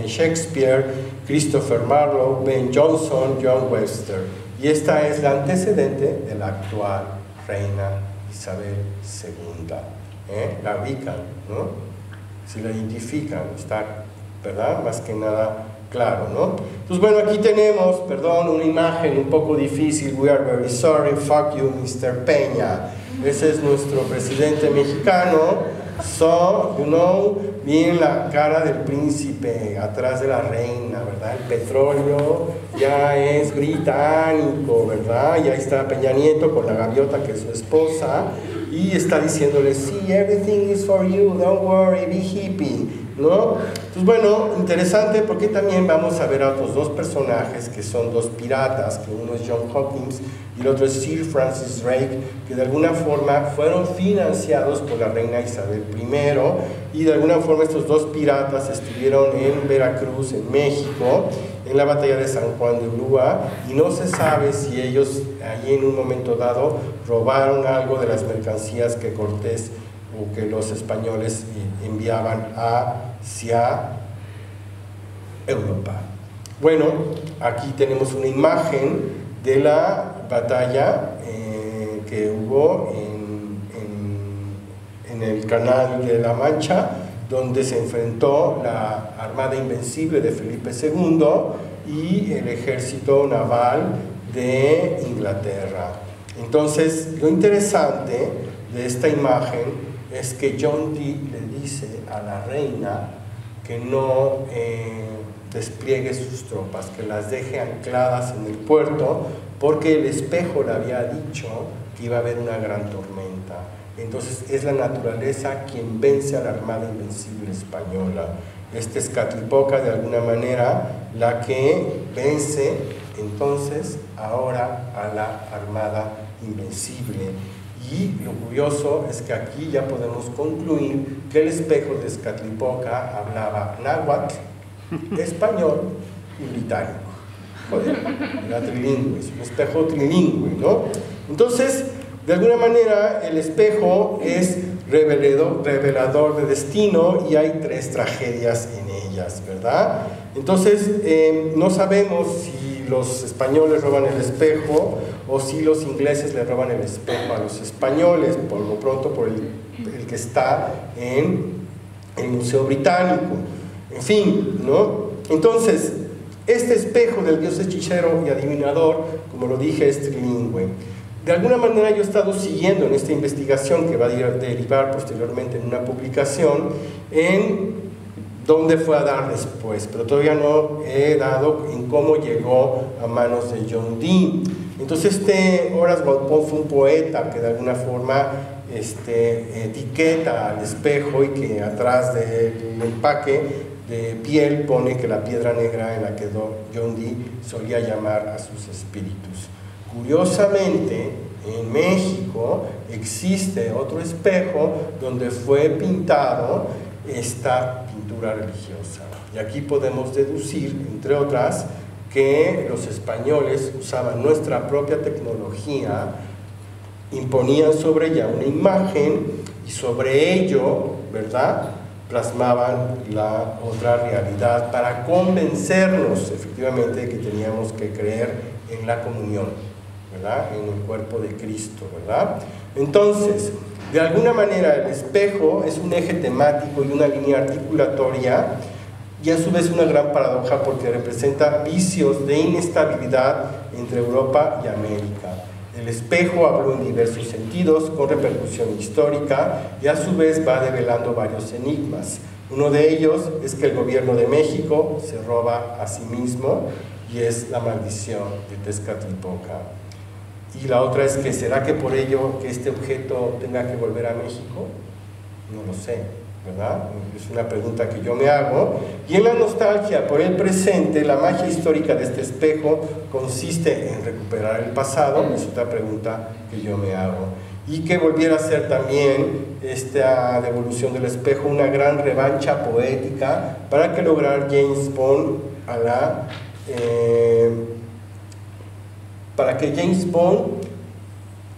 Shakespeare, Christopher Marlowe, Ben Jonson, John Webster, y esta es la antecedente de la actual reina Isabel II. La ubican, ¿no? Si la identifican, está, ¿verdad?, más que nada claro, ¿no? Pues bueno, aquí tenemos, perdón, una imagen un poco difícil. We are very sorry, fuck you, Mr. Peña. Ese es nuestro presidente mexicano. So, you know, miren la cara del príncipe atrás de la reina, ¿verdad? El petróleo ya es británico, ¿verdad? Ya está Peña Nieto con la gaviota que es su esposa, y está diciéndole, sí, everything is for you, don't worry, be hippie, ¿no? Pues bueno, interesante, porque también vamos a ver a otros dos personajes que son dos piratas, que uno es John Hawkins y el otro es Sir Francis Drake, que de alguna forma fueron financiados por la reina Isabel I, y de alguna forma estos dos piratas estuvieron en Veracruz, en México, en la batalla de San Juan de Ulúa, y no se sabe si ellos allí en un momento dado robaron algo de las mercancías que Cortés o que los españoles enviaban hacia Europa. Bueno, aquí tenemos una imagen de la batalla que hubo en el Canal de la Mancha, donde se enfrentó la Armada Invencible de Felipe II y el ejército naval de Inglaterra. Entonces, lo interesante de esta imagen es que John Dee le dice a la reina que no despliegue sus tropas, que las deje ancladas en el puerto, porque el espejo le había dicho que iba a haber una gran tormenta. Entonces es la naturaleza quien vence a la Armada Invencible española. Es Tezcatlipoca de alguna manera la que vence entonces ahora a la Armada Invencible. Y lo curioso es que aquí ya podemos concluir que el espejo de Tezcatlipoca hablaba náhuatl, español y británico. Joder, era trilingüe, es un espejo trilingüe, ¿no? Entonces, de alguna manera, el espejo es revelador de destino y hay 3 tragedias en ellas, ¿verdad? Entonces, no sabemos si los españoles roban el espejo o si los ingleses le roban el espejo a los españoles, por lo pronto por el que está en el Museo Británico. En fin, ¿no? Entonces, este espejo del dios hechicero y adivinador, como lo dije, es trilingüe. De alguna manera yo he estado siguiendo en esta investigación que va a derivar posteriormente en una publicación en dónde fue a dar después, pero todavía no he dado en cómo llegó a manos de John Dee. Entonces Horace Walpole fue un poeta que de alguna forma etiqueta al espejo y que atrás del empaque de piel pone que la piedra negra en la que John Dee solía llamar a sus espíritus. Curiosamente, en México existe otro espejo donde fue pintado esta pintura religiosa. Y aquí podemos deducir, entre otras, que los españoles usaban nuestra propia tecnología, imponían sobre ella una imagen y sobre ello, ¿verdad?, plasmaban la otra realidad para convencernos efectivamente de que teníamos que creer en la comunión, ¿verdad?, en el cuerpo de Cristo, ¿verdad? Entonces, de alguna manera el espejo es un eje temático y una línea articulatoria y a su vez una gran paradoja porque representa vicios de inestabilidad entre Europa y América. El espejo habló en diversos sentidos, con repercusión histórica, y a su vez va develando varios enigmas. Uno de ellos es que el gobierno de México se roba a sí mismo, y es la maldición de Tezcatlipoca. Y la otra es que, ¿será que por ello que este objeto tenga que volver a México? No lo sé, ¿verdad? Es una pregunta que yo me hago. Y en la nostalgia por el presente, la magia histórica de este espejo consiste en recuperar el pasado, es otra pregunta que yo me hago. Y que volviera a ser también esta devolución del espejo una gran revancha poética para que lograr James Bond para que James Bond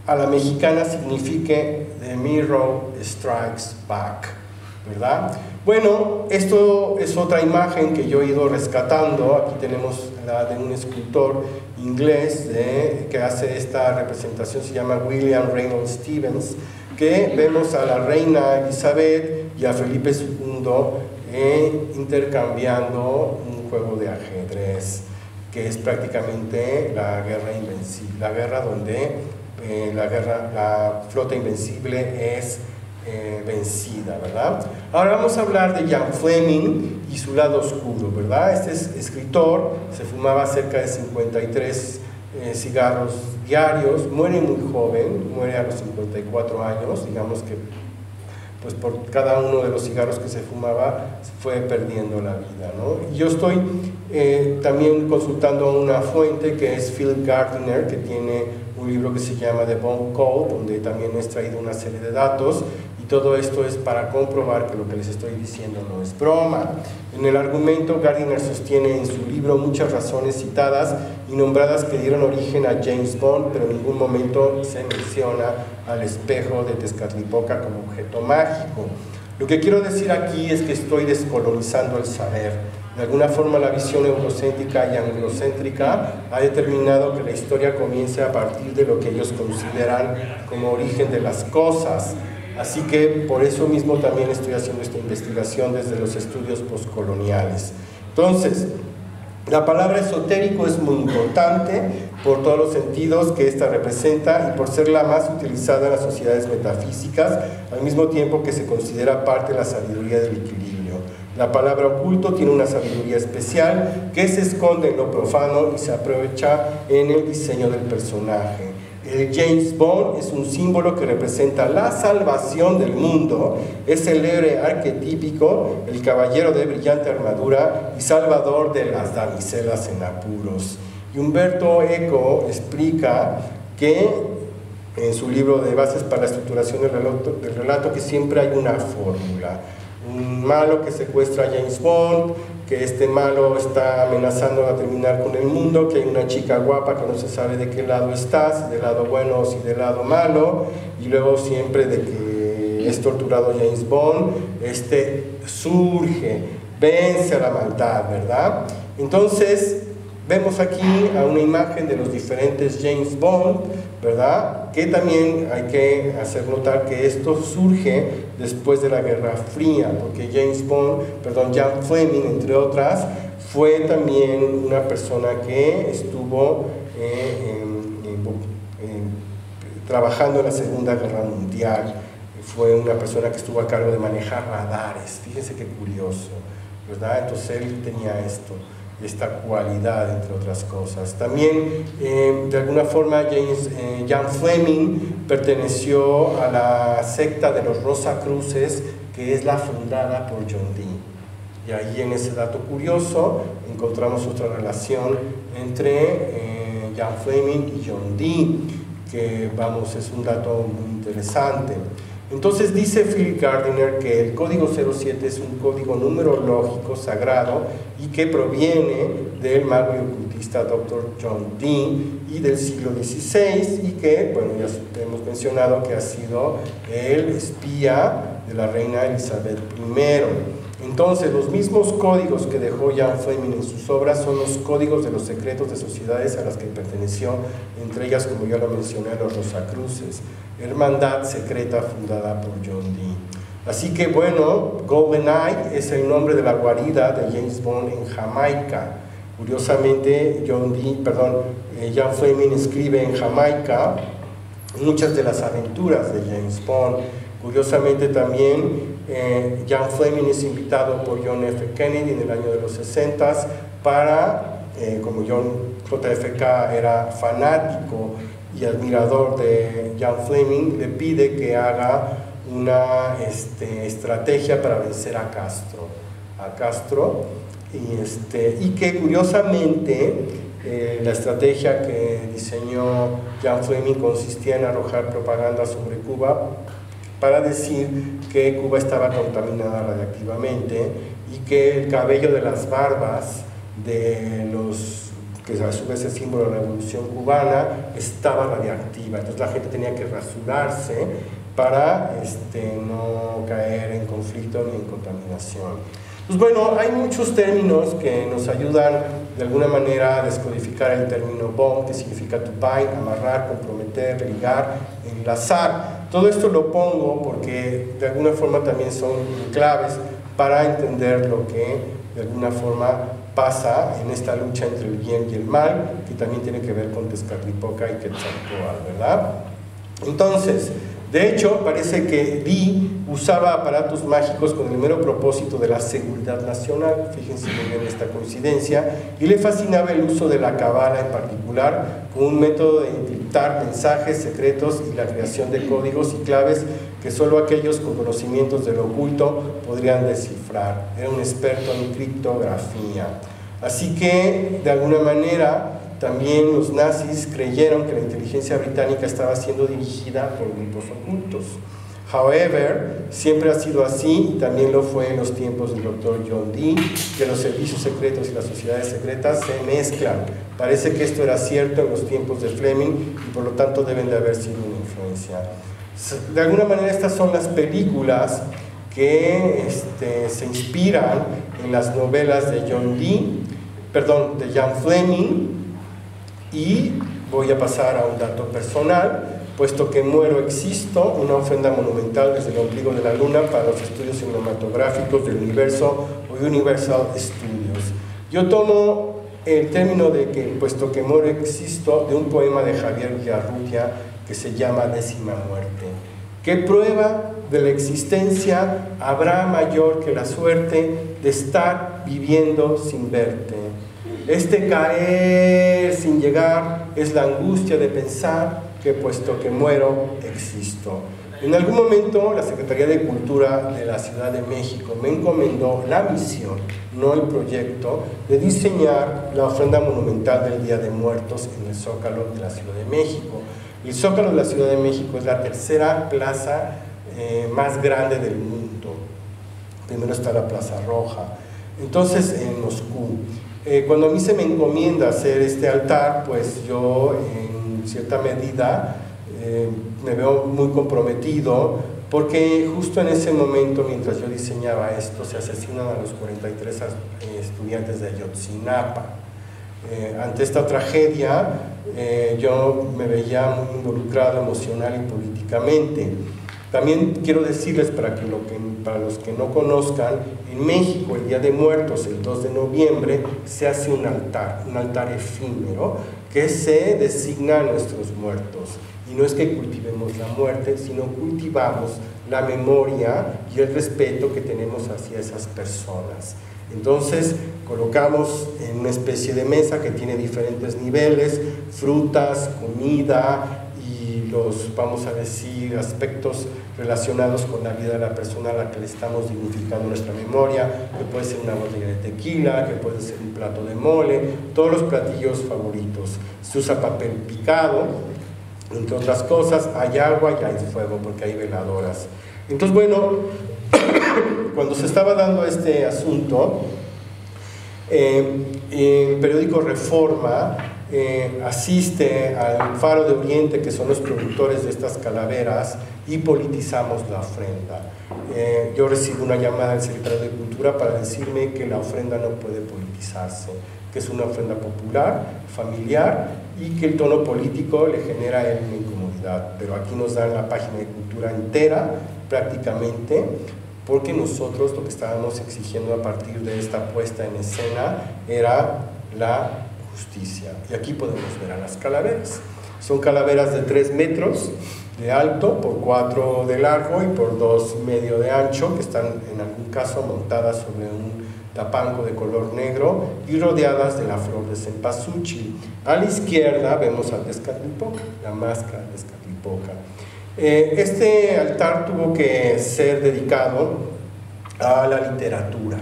a la mexicana signifique The Mirror Strikes Back, ¿verdad? Bueno, esto es otra imagen que yo he ido rescatando. Aquí tenemos la de un escultor inglés que hace esta representación, se llama William Reynolds Stevens, que vemos a la reina Elizabeth y a Felipe II intercambiando un juego de ajedrez, que es prácticamente la guerra invencible, la guerra donde la flota invencible es vencida, ¿verdad? Ahora vamos a hablar de Ian Fleming y su lado oscuro, ¿verdad? Este escritor se fumaba cerca de 53 cigarros diarios, muere muy joven, muere a los 54 años, digamos que pues por cada uno de los cigarros que se fumaba fue perdiendo la vida, ¿no? Y yo estoy también consultando una fuente que es Phil Gardiner, que tiene un libro que se llama The Bomb Code, donde también he extraído una serie de datos, y y todo esto es para comprobar que lo que les estoy diciendo no es broma. En el argumento, Gardiner sostiene en su libro muchas razones citadas y nombradas que dieron origen a James Bond, pero en ningún momento se menciona al espejo de Tezcatlipoca como objeto mágico. Lo que quiero decir aquí es que estoy descolonizando el saber. De alguna forma la visión eurocéntrica y anglocéntrica ha determinado que la historia comience a partir de lo que ellos consideran como origen de las cosas. Así que por eso mismo también estoy haciendo esta investigación desde los estudios postcoloniales. Entonces, la palabra esotérico es muy importante por todos los sentidos que ésta representa y por ser la más utilizada en las sociedades metafísicas, al mismo tiempo que se considera parte de la sabiduría del equilibrio. La palabra oculto tiene una sabiduría especial que se esconde en lo profano y se aprovecha en el diseño del personaje. El James Bond es un símbolo que representa la salvación del mundo, es el héroe arquetípico, el caballero de brillante armadura y salvador de las damiselas en apuros. Y Umberto Eco explica que en su libro de Bases para la estructuración del relato que siempre hay una fórmula. Un malo que secuestra a James Bond, que este malo está amenazando a terminar con el mundo, que hay una chica guapa que no se sabe de qué lado está, si del lado bueno o si del lado malo, y luego siempre de que es torturado James Bond, surge, vence a la maldad, ¿verdad? Entonces, vemos aquí a una imagen de los diferentes James Bond, ¿verdad? Que también hay que hacer notar que esto surge después de la Guerra Fría, porque Ian Fleming, entre otras, fue también una persona que estuvo trabajando en la Segunda Guerra Mundial. Fue una persona que estuvo a cargo de manejar radares. Fíjense qué curioso, ¿verdad? Entonces él tenía esta cualidad, entre otras cosas. También, de alguna forma, Ian Fleming perteneció a la secta de los Rosacruces, que es la fundada por John Dee. Y ahí, en ese dato curioso, encontramos otra relación entre Ian Fleming y John Dee, que, vamos, es un dato muy interesante. Entonces dice Philip Gardiner que el código 07 es un código numerológico sagrado y que proviene del mago y ocultista Dr. John Dee y del siglo XVI, y que, bueno, ya hemos mencionado que ha sido el espía de la reina Elizabeth I. Entonces, los mismos códigos que dejó Ian Fleming en sus obras son los códigos de los secretos de sociedades a las que perteneció, entre ellas, como ya lo mencioné, los Rosacruces, hermandad secreta fundada por John Dee. Así que, bueno, GoldenEye es el nombre de la guarida de James Bond en Jamaica. Curiosamente, Ian Fleming escribe en Jamaica muchas de las aventuras de James Bond. Curiosamente también, Ian Fleming es invitado por John F. Kennedy en el año de los 60 para, como JFK era fanático y admirador de Ian Fleming, le pide que haga una estrategia para vencer a Castro, y que curiosamente la estrategia que diseñó Ian Fleming consistía en arrojar propaganda sobre Cuba para decir que Cuba estaba contaminada radiactivamente y que el cabello de las barbas de que a su vez es símbolo de la revolución cubana, estaba radiactiva. Entonces la gente tenía que rasurarse para no caer en conflicto ni en contaminación. Pues bueno, hay muchos términos que nos ayudan de alguna manera a descodificar el término bond, que significa to bind, amarrar, comprometer, ligar, enlazar. Todo esto lo pongo porque de alguna forma también son claves para entender lo que de alguna forma pasa en esta lucha entre el bien y el mal, que también tiene que ver con Tezcatlipoca y Quetzalcóatl, ¿verdad? Entonces, de hecho, parece que Dee usaba aparatos mágicos con el mero propósito de la seguridad nacional, fíjense muy bien esta coincidencia, y le fascinaba el uso de la cábala en particular, como un método de encriptar mensajes secretos y la creación de códigos y claves que solo aquellos con conocimientos de lo oculto podrían descifrar. Era un experto en criptografía. Así que, de alguna manera, también los nazis creyeron que la inteligencia británica estaba siendo dirigida por grupos ocultos. However, siempre ha sido así, y también lo fue en los tiempos del Dr. John Dee, que los servicios secretos y las sociedades secretas se mezclan. Parece que esto era cierto en los tiempos de Fleming y por lo tanto deben de haber sido una influencia. De alguna manera estas son las películas que se inspiran en las novelas de de Jan Fleming, y voy a pasar a un dato personal. Puesto que muero, existo, una ofrenda monumental desde el ombligo de la luna para los estudios cinematográficos del universo o Universal Studios. Yo tomo el término de que, puesto que muero, existo, de un poema de Javier Villarrutia que se llama Décima Muerte. ¿Qué prueba de la existencia habrá mayor que la suerte de estar viviendo sin verte? Este caer sin llegar es la angustia de pensar que puesto que muero, existo. En algún momento la Secretaría de Cultura de la Ciudad de México me encomendó la misión, no el proyecto, de diseñar la ofrenda monumental del Día de Muertos en el Zócalo de la Ciudad de México. El Zócalo de la Ciudad de México es la tercera plaza más grande del mundo. Primero está la Plaza Roja. Entonces, en Moscú. Cuando a mí se me encomienda hacer este altar, pues yo en cierta medida me veo muy comprometido, porque justo en ese momento, mientras yo diseñaba esto, se asesinan a los 43 estudiantes de Ayotzinapa. Ante esta tragedia, yo me veía muy involucrado emocional y políticamente. También quiero decirles, para los que no conozcan, en México el Día de Muertos, el 2 de noviembre, se hace un altar efímero, que se designa a nuestros muertos. Y no es que cultivemos la muerte, sino cultivamos la memoria y el respeto que tenemos hacia esas personas. Entonces, colocamos en una especie de mesa que tiene diferentes niveles, frutas, comida y los, vamos a decir, aspectos relacionados con la vida de la persona a la que le estamos dignificando nuestra memoria, que puede ser una botella de tequila, que puede ser un plato de mole, todos los platillos favoritos. Se usa papel picado, entre otras cosas, hay agua y hay fuego porque hay veladoras. Entonces, bueno, cuando se estaba dando este asunto, el periódico Reforma asiste al Faro de Oriente, que son los productores de estas calaveras, y politizamos la ofrenda. Yo recibo una llamada del secretario de Cultura para decirme que la ofrenda no puede politizarse, que es una ofrenda popular, familiar, y que el tono político le genera a él una incomodidad. Pero aquí nos dan la página de Cultura entera, prácticamente, porque nosotros lo que estábamos exigiendo a partir de esta puesta en escena era la justicia. Y aquí podemos ver a las calaveras. Son calaveras de 3 metros de alto, por 4 de largo y por 2,5 de ancho, que están en algún caso montadas sobre un tapanco de color negro y rodeadas de la flor de cempasúchil. A la izquierda vemos a Tezcatlipoca, la máscara de Tezcatlipoca. Este altar tuvo que ser dedicado a la literatura.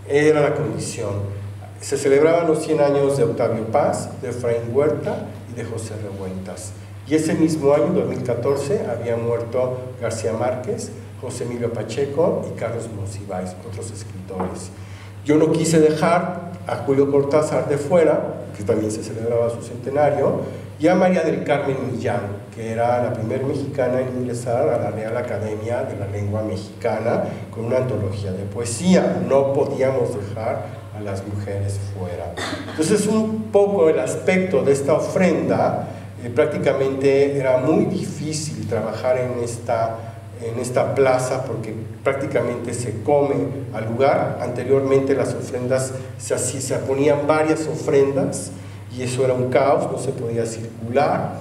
Era la condición. Se celebraban los 100 años de Octavio Paz, de Efraín Huerta y de José Revueltas. Y ese mismo año, 2014, había muerto García Márquez, José Emilio Pacheco y Carlos Monsiváis, otros escritores. Yo no quise dejar a Julio Cortázar de fuera, que también se celebraba su centenario, y a María del Carmen Millán, que era la primera mexicana en ingresar a la Real Academia de la Lengua Mexicana con una antología de poesía. No podíamos dejar a las mujeres fuera. Entonces, un poco el aspecto de esta ofrenda, prácticamente era muy difícil trabajar en esta plaza porque prácticamente se come al lugar. Anteriormente las ofrendas se ponían varias ofrendas y eso era un caos, no se podía circular.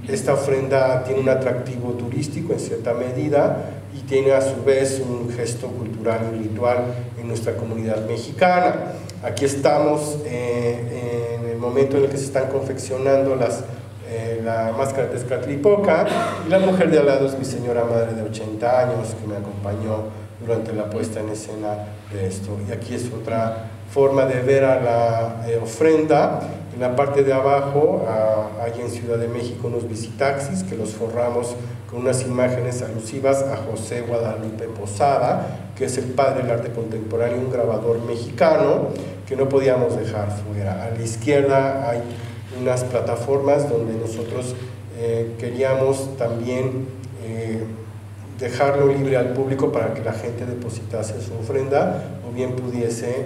Esta ofrenda tiene un atractivo turístico en cierta medida y tiene a su vez un gesto cultural y ritual en nuestra comunidad mexicana. Aquí estamos en el momento en el que se están confeccionando la máscara de Tezcatlipoca, y la mujer de al lado es mi señora madre de 80 años que me acompañó durante la puesta en escena de esto. Y aquí es otra forma de ver a la ofrenda. En la parte de abajo hay en Ciudad de México unos visitaxis que los forramos con unas imágenes alusivas a José Guadalupe Posada, que es el padre del arte contemporáneo, un grabador mexicano que no podíamos dejar fuera. A la izquierda hay unas plataformas donde nosotros queríamos también dejarlo libre al público para que la gente depositase su ofrenda o bien pudiese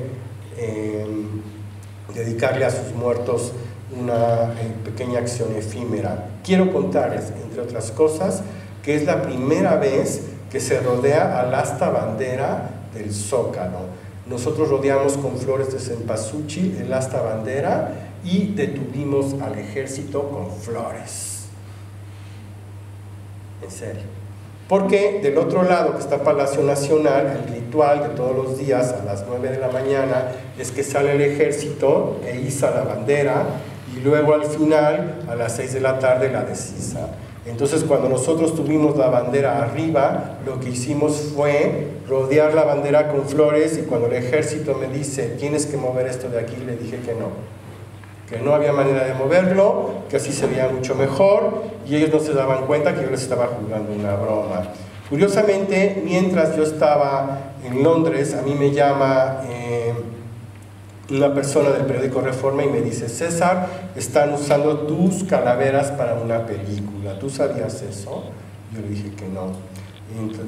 dedicarle a sus muertos una pequeña acción efímera. Quiero contarles, entre otras cosas, que es la primera vez que se rodea al asta bandera del Zócalo. Nosotros rodeamos con flores de cempasúchil el asta bandera y detuvimos al ejército con flores. En serio. Porque del otro lado, que está Palacio Nacional, el ritual de todos los días a las 9 de la mañana es que sale el ejército e iza la bandera y luego al final, a las 6 de la tarde, la deshiza. Entonces, cuando nosotros tuvimos la bandera arriba, lo que hicimos fue rodear la bandera con flores y cuando el ejército me dice, tienes que mover esto de aquí, le dije que no había manera de moverlo, que así se veía mucho mejor y ellos no se daban cuenta que yo les estaba jugando una broma. Curiosamente, mientras yo estaba en Londres, a mí me llama una persona del periódico Reforma y me dice, César, están usando tus calaveras para una película, ¿tú sabías eso? Yo le dije que no.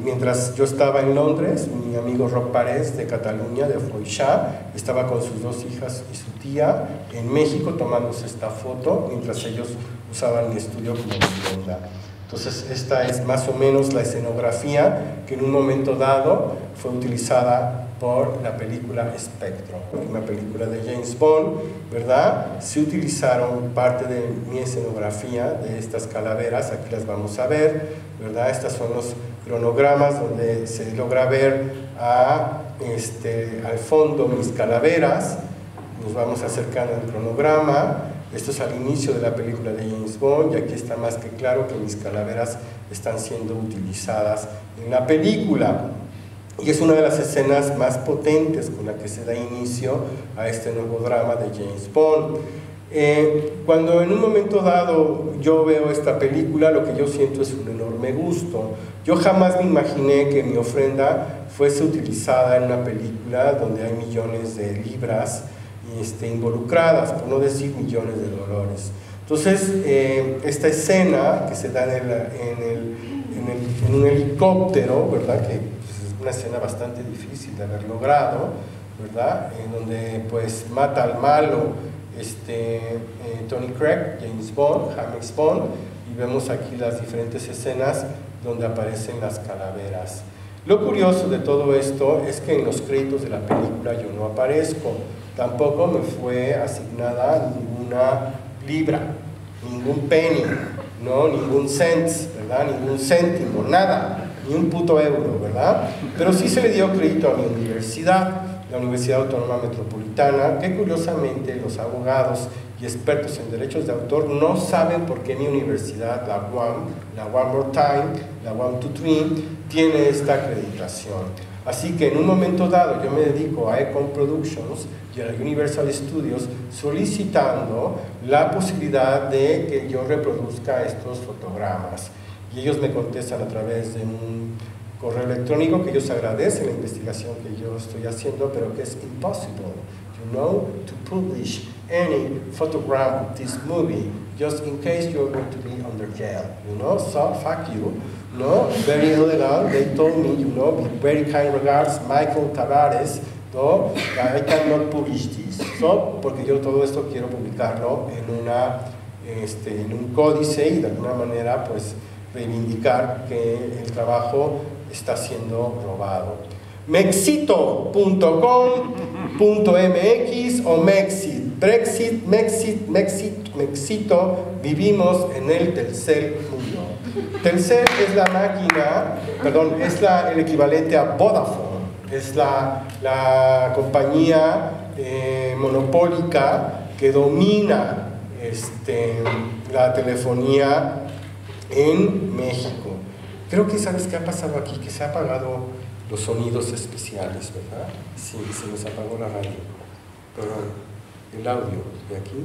Mientras yo estaba en Londres, mi amigo Roc Parés de Cataluña, de Foixá, estaba con sus dos hijas y su tía en México tomándose esta foto mientras ellos usaban mi estudio como vivienda. Entonces esta es más o menos la escenografía que en un momento dado fue utilizada por la película Spectro, una película de James Bond, ¿verdad? Se utilizaron parte de mi escenografía de estas calaveras, aquí las vamos a ver, ¿verdad? Estos son los cronogramas donde se logra ver al fondo mis calaveras, nos vamos acercando al cronograma. Esto es al inicio de la película de James Bond y aquí está más que claro que mis calaveras están siendo utilizadas en la película. Y es una de las escenas más potentes con la que se da inicio a este nuevo drama de James Bond. Cuando en un momento dado yo veo esta película, lo que yo siento es un enorme gusto. Yo jamás me imaginé que mi ofrenda fuese utilizada en una película donde hay millones de libras involucradas, por no decir millones de dólares. Entonces, esta escena que se da en un helicóptero, ¿verdad? Que pues, es una escena bastante difícil de haber logrado, ¿verdad? En donde pues mata al malo Tony Craig, James Bond, James Bond, y vemos aquí las diferentes escenas donde aparecen las calaveras. Lo curioso de todo esto es que en los créditos de la película yo no aparezco. Tampoco me fue asignada ninguna libra, ningún penny, ¿no? Ningún cent, ¿verdad? Ningún céntimo, nada, ni un puto euro, ¿verdad? Pero sí se le dio crédito a mi universidad, la Universidad Autónoma Metropolitana, que curiosamente los abogados y expertos en derechos de autor no saben por qué mi universidad, la UAM, la One More Time, la UAM Tutwin, tiene esta acreditación. Así que en un momento dado yo me dedico a Econ Productions y a la Universal Studios solicitando la posibilidad de que yo reproduzca estos fotogramas. Y ellos me contestan a través de un correo electrónico que ellos agradecen la investigación que yo estoy haciendo, pero que es impossible, you know, to publish any photogram of this movie just in case you're going to be under jail, you know, so fuck you. No, very elegant, they told me, you know, with very kind regards, Michael Tavares, no, I cannot publish this. So, porque yo todo esto quiero publicarlo en un códice y de alguna manera, pues, reivindicar que el trabajo está siendo robado. Mexito.com.mx o Mexit, Brexit, Mexito, vivimos en el Telcel mundo. Telcel es la máquina, perdón, es el equivalente a Vodafone, es la compañía monopólica que domina la telefonía en México. Creo que sabes qué ha pasado aquí, que se ha apagado los sonidos especiales, ¿verdad? Sí, se nos apagó la radio. Perdón, el audio de aquí.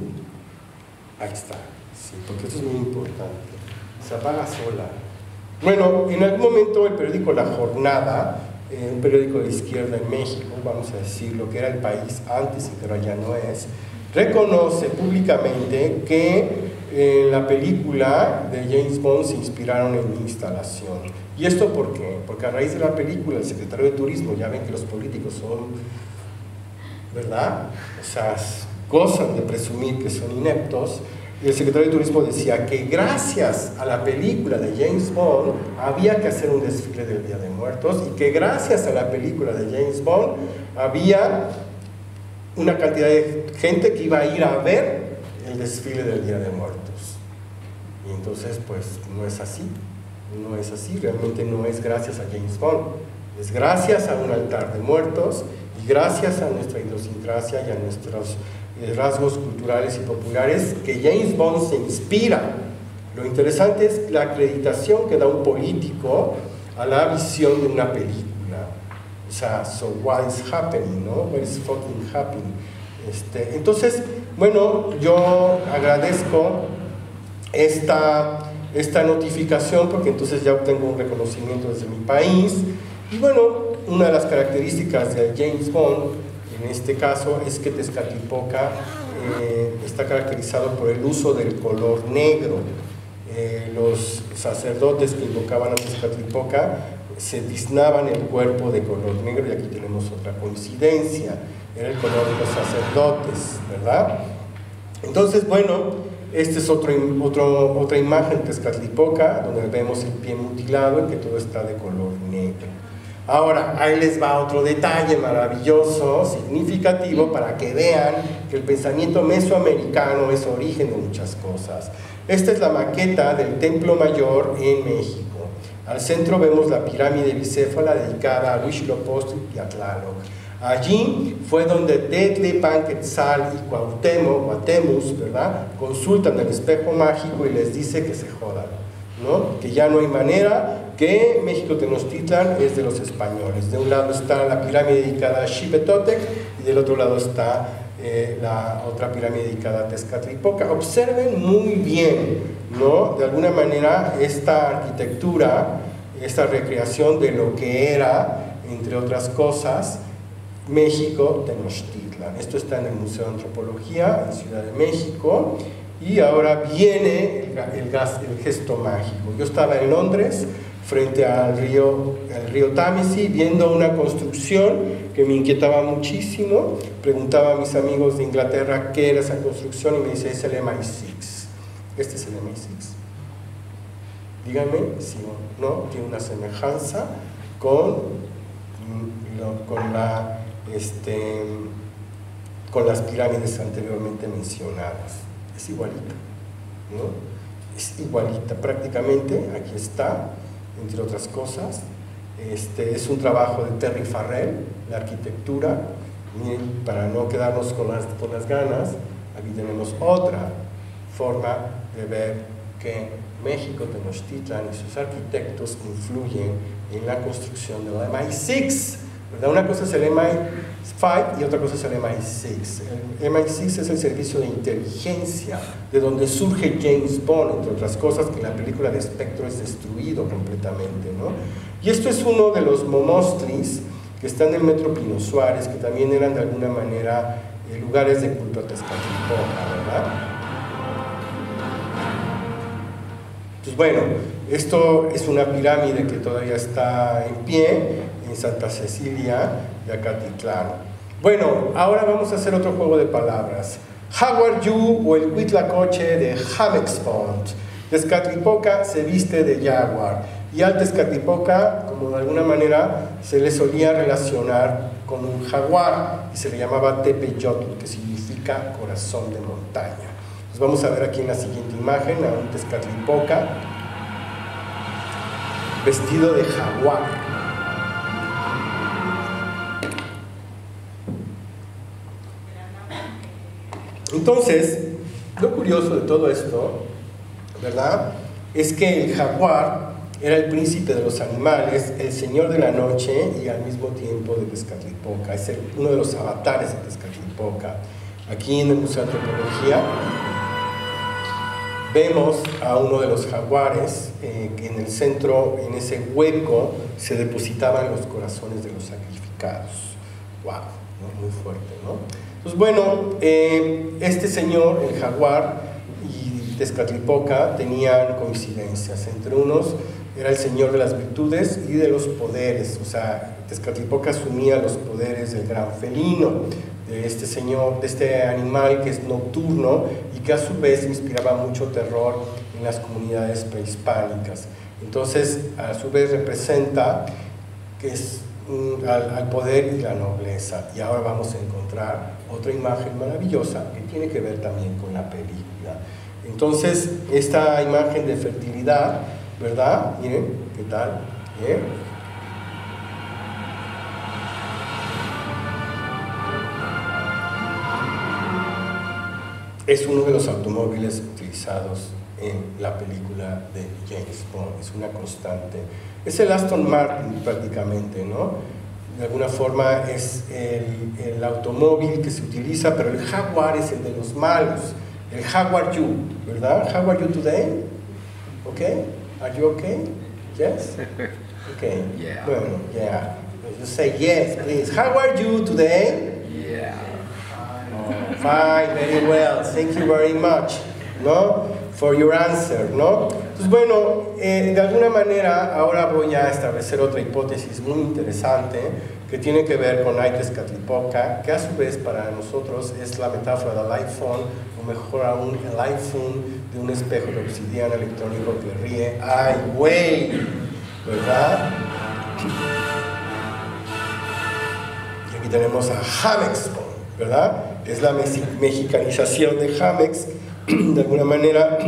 Ahí está. Sí, porque esto es muy importante. Se apaga sola. Bueno, en algún momento el periódico La Jornada, un periódico de izquierda en México, vamos a decir lo que era El País antes y que ahora ya no es, reconoce públicamente que en la película de James Bond se inspiraron en mi instalación. ¿Y esto por qué? Porque a raíz de la película, el secretario de Turismo, ya ven que los políticos son, ¿verdad? O sea, gozan de presumir que son ineptos. Y el secretario de Turismo decía que gracias a la película de James Bond había que hacer un desfile del Día de Muertos y que gracias a la película de James Bond había una cantidad de gente que iba a ir a ver el desfile del Día de Muertos. Y entonces, pues, no es así. No es así, realmente no es gracias a James Bond. Es gracias a un altar de muertos y gracias a nuestra idiosincrasia y a nuestros rasgos culturales y populares que James Bond se inspira. Lo interesante es la acreditación que da un político a la visión de una película. O sea, so what is happening, ¿no? What is fucking happening? Entonces, bueno, yo agradezco esta notificación porque entonces ya obtengo un reconocimiento desde mi país. Y bueno, una de las características de James Bond en este caso es que Tezcatlipoca está caracterizado por el uso del color negro. Los sacerdotes que invocaban a Tezcatlipoca se tiznaban el cuerpo de color negro, y aquí tenemos otra coincidencia, era el color de los sacerdotes, ¿verdad? Entonces, bueno, esta es otra imagen de Tezcatlipoca, donde vemos el pie mutilado y que todo está de color negro. Ahora, ahí les va otro detalle maravilloso, significativo, para que vean que el pensamiento mesoamericano es origen de muchas cosas. Esta es la maqueta del Templo Mayor en México. Al centro vemos la pirámide bicéfala dedicada a Huitzilopochtli y a Tlaloc. Allí fue donde Tetlepan, Quetzal y Cuauhtémoc, ¿verdad?, consultan el espejo mágico y les dice que se jodan, ¿no? Que ya no hay manera, que México Tenochtitlan es de los españoles. De un lado está la pirámide dedicada a Xipetotec y del otro lado está la otra pirámide dedicada a Tezcatlipoca. Observen muy bien, ¿no?, de alguna manera esta arquitectura, esta recreación de lo que era, entre otras cosas, México Tenochtitlan. Esto está en el Museo de Antropología en Ciudad de México. Y ahora viene el gesto mágico. Yo estaba en Londres, frente al río Támesis, viendo una construcción que me inquietaba muchísimo. Preguntaba a mis amigos de Inglaterra qué era esa construcción y me dice, es el MI6. Este es el MI6. Díganme si no tiene una semejanza con las pirámides anteriormente mencionadas. Es igualita, ¿no? Es igualita, prácticamente, aquí está, entre otras cosas. Es un trabajo de Terry Farrell, la arquitectura. Miren, para no quedarnos con las ganas, aquí tenemos otra forma de ver que México Tenochtitlan y sus arquitectos influyen en la construcción del MI6. ¿Verdad? Una cosa es el MI5 y otra cosa es el MI6. El MI6 es el servicio de inteligencia, de donde surge James Bond, entre otras cosas, que en la película de Spectre es destruido completamente, ¿no? Y esto es uno de los momostris que están en el Metro Pino Suárez, que también eran de alguna manera lugares de culto a Tezcatlipoca, ¿verdad? Pues bueno, esto es una pirámide que todavía está en pie, en Santa Cecilia de Acatitlán. Bueno, ahora vamos a hacer otro juego de palabras. Jaguar Yu o el Huitlacoche de Hamexpont. Tezcatlipoca se viste de jaguar y al Tezcatlipoca, como de alguna manera, se le solía relacionar con un jaguar y se le llamaba Tepeyotl, que significa corazón de montaña. Pues vamos a ver aquí en la siguiente imagen a un Tezcatlipoca vestido de jaguar. Entonces, lo curioso de todo esto, ¿verdad?, es que el jaguar era el príncipe de los animales, el señor de la noche y al mismo tiempo de Tezcatlipoca. Es uno de los avatares de Tezcatlipoca. Aquí en el Museo de Antropología vemos a uno de los jaguares que en el centro, en ese hueco, se depositaban los corazones de los sacrificados. ¡Wow! ¿No? Muy fuerte, ¿no? Pues bueno, este señor, el jaguar, y Tezcatlipoca tenían coincidencias. Entre unos era el señor de las virtudes y de los poderes. O sea, Tezcatlipoca asumía los poderes del gran felino, de este señor, de este animal que es nocturno y que a su vez inspiraba mucho terror en las comunidades prehispánicas. Entonces, a su vez representa que es al poder y la nobleza. Y ahora vamos a encontrar otra imagen maravillosa que tiene que ver también con la película. Entonces, esta imagen de fertilidad, ¿verdad? Miren, ¿qué tal? Es uno de los automóviles utilizados en la película de James Bond, es una constante. Es el Aston Martin prácticamente, ¿no? De alguna forma es el automóvil que se utiliza, pero el Jaguar es el de los malos, el Jaguar You, ¿verdad? How are you today? Okay? Are you okay? Yes? Okay. Yeah. Bueno, yeah. You say yes, please. How are you today? Yeah. Oh, fine, very well. Thank you very much, ¿no? For your answer, ¿no? Entonces, bueno, de alguna manera ahora voy a establecer otra hipótesis muy interesante que tiene que ver con Tezcatlipoca, que a su vez para nosotros es la metáfora del iPhone, o mejor aún el iPhone de un espejo de obsidiana electrónico que ríe. ¡Ay, güey! ¿Verdad? Y aquí tenemos a Jamex, ¿verdad? Es la mexicanización de Jamex, de alguna manera,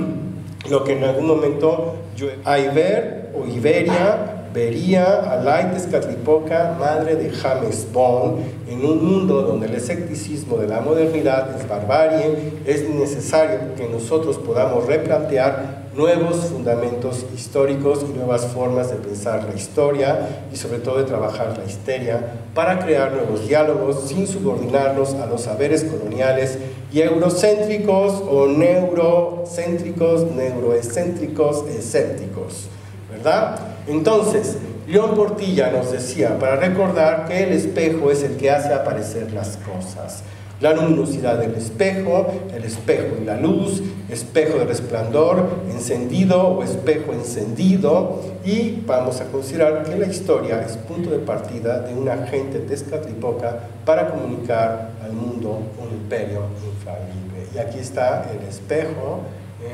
lo que en algún momento yo, Iber o Iberia vería a Tezcatlipoca, madre de James Bond, en un mundo donde el escepticismo de la modernidad es barbarie. Es necesario que nosotros podamos replantear nuevos fundamentos históricos y nuevas formas de pensar la historia y sobre todo de trabajar la histeria para crear nuevos diálogos sin subordinarnos a los saberes coloniales y eurocéntricos o neurocéntricos, neuroexcéntricos, escépticos, ¿verdad? Entonces, León Portilla nos decía, para recordar que el espejo es el que hace aparecer las cosas. La luminosidad del espejo, el espejo y la luz, espejo de resplandor, encendido o espejo encendido, y vamos a considerar que la historia es punto de partida de un agente Tezcatlipoca para comunicar al mundo un imperio infalible. Y aquí está el espejo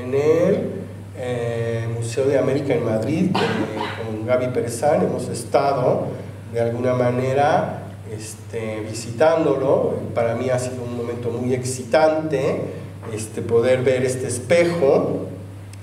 en el Museo de América en Madrid, con Gaby Perezán hemos estado de alguna manera visitándolo. Para mí ha sido un momento muy excitante poder ver este espejo,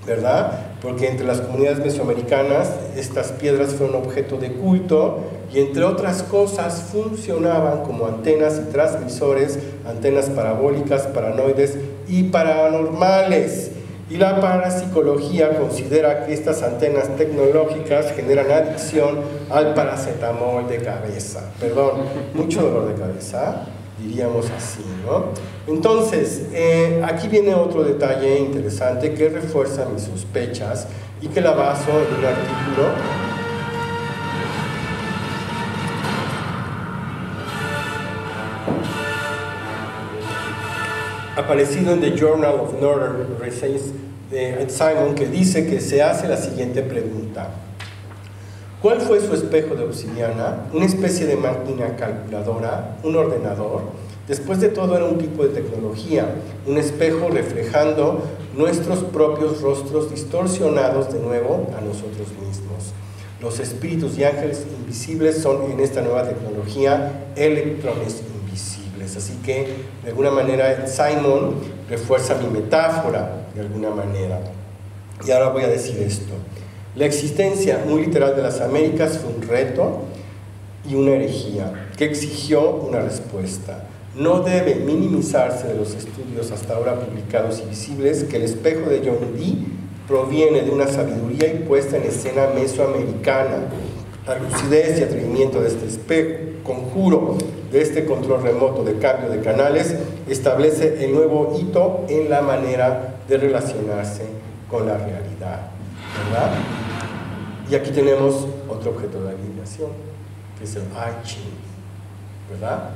¿verdad? Porque entre las comunidades mesoamericanas estas piedras fueron objeto de culto y entre otras cosas funcionaban como antenas y transmisores, antenas parabólicas, paranoides y paranormales. Y la parapsicología considera que estas antenas tecnológicas generan adicción al paracetamol de cabeza. Perdón, mucho dolor de cabeza, diríamos así, ¿no? Entonces, aquí viene otro detalle interesante que refuerza mis sospechas y que la baso en un artículo aparecido en The Journal of Northern Research de Simon, que dice que se hace la siguiente pregunta: ¿cuál fue su espejo de obsidiana? ¿Una especie de máquina calculadora? ¿Un ordenador? Después de todo era un tipo de tecnología, un espejo reflejando nuestros propios rostros distorsionados de nuevo a nosotros mismos. Los espíritus y ángeles invisibles son en esta nueva tecnología electrones invisibles. Así que, de alguna manera, Simon refuerza mi metáfora, de alguna manera. Y ahora voy a decir esto. La existencia muy literal de las Américas fue un reto y una herejía que exigió una respuesta. No debe minimizarse de los estudios hasta ahora publicados y visibles que el espejo de John Dee proviene de una sabiduría y puesta en escena mesoamericana. La lucidez y atrevimiento de este espejo, conjuro de este control remoto de cambio de canales, establece el nuevo hito en la manera de relacionarse con la realidad, ¿verdad? Y aquí tenemos otro objeto de alineación, que es el I-Ching, ¿verdad?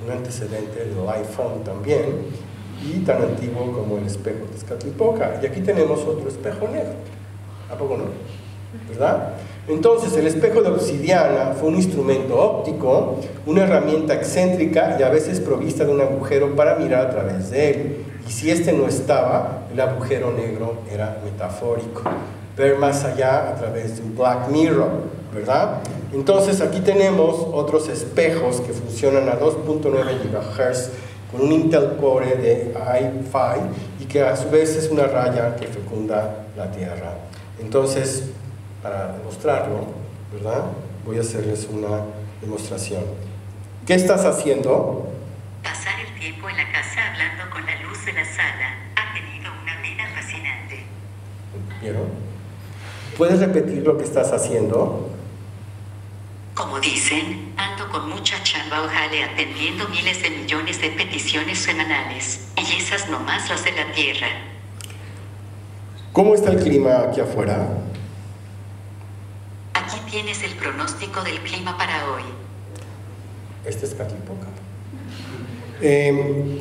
Un antecedente del iPhone también, y tan antiguo como el espejo de Tezcatlipoca. Y aquí tenemos otro espejo negro, ¿a poco no? ¿Verdad? Entonces, el espejo de obsidiana fue un instrumento óptico, una herramienta excéntrica y a veces provista de un agujero para mirar a través de él. Y si este no estaba, el agujero negro era metafórico. Ver más allá a través de un Black Mirror, ¿verdad? Entonces, aquí tenemos otros espejos que funcionan a 2.9 GHz con un Intel Core de i5 y que a su vez es una raya que fecunda la Tierra. Entonces, para demostrarlo, ¿verdad? Voy a hacerles una demostración. ¿Qué estás haciendo? Pasar el tiempo en la casa hablando con la luz de la sala ha tenido una vida fascinante. ¿Vieron? ¿Puedes repetir lo que estás haciendo? Como dicen, ando con mucha chamba o jale atendiendo miles de millones de peticiones semanales, y esas nomás las de la tierra. ¿Cómo está el clima aquí afuera? Aquí tienes el pronóstico del clima para hoy. Este es Tezcatlipoca.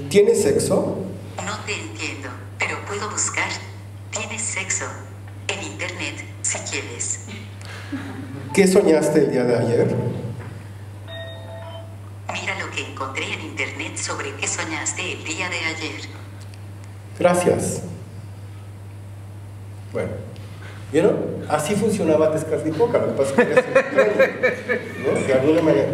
¿Tienes sexo? No te entiendo, pero puedo buscar. Tienes sexo en internet, si quieres. ¿Qué soñaste el día de ayer? Mira lo que encontré en internet sobre qué soñaste el día de ayer. Gracias. Bueno, ¿vieron? Así funcionaba Tezcatlipoca, lo que pasa es que era electrónico, ¿no? De alguna manera.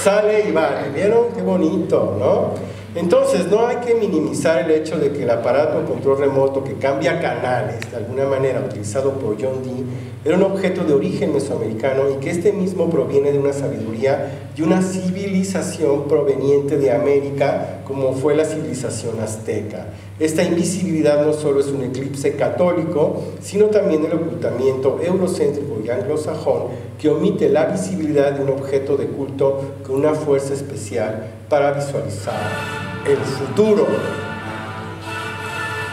Sale y vale, ¿vieron? Qué bonito, ¿no? Entonces, no hay que minimizar el hecho de que el aparato de control remoto que cambia canales, de alguna manera utilizado por John Dee, era un objeto de origen mesoamericano y que este mismo proviene de una sabiduría y una civilización proveniente de América, como fue la civilización azteca. Esta invisibilidad no solo es un eclipse católico, sino también el ocultamiento eurocéntrico y anglosajón que omite la visibilidad de un objeto de culto con una fuerza especial para visualizar el futuro.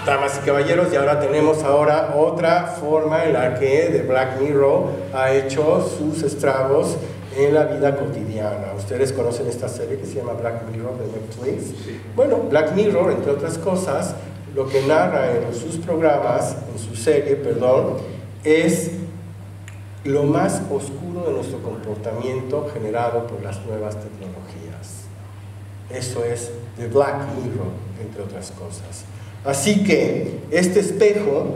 Damas y caballeros, y ahora tenemos otra forma en la que The Black Mirror ha hecho sus estragos en la vida cotidiana. Ustedes conocen esta serie que se llama Black Mirror de Netflix. Sí. Bueno, Black Mirror, entre otras cosas, lo que narra en sus programas, en su serie, perdón, es lo más oscuro de nuestro comportamiento generado por las nuevas tecnologías. Eso es The Black Mirror, entre otras cosas. Así que este espejo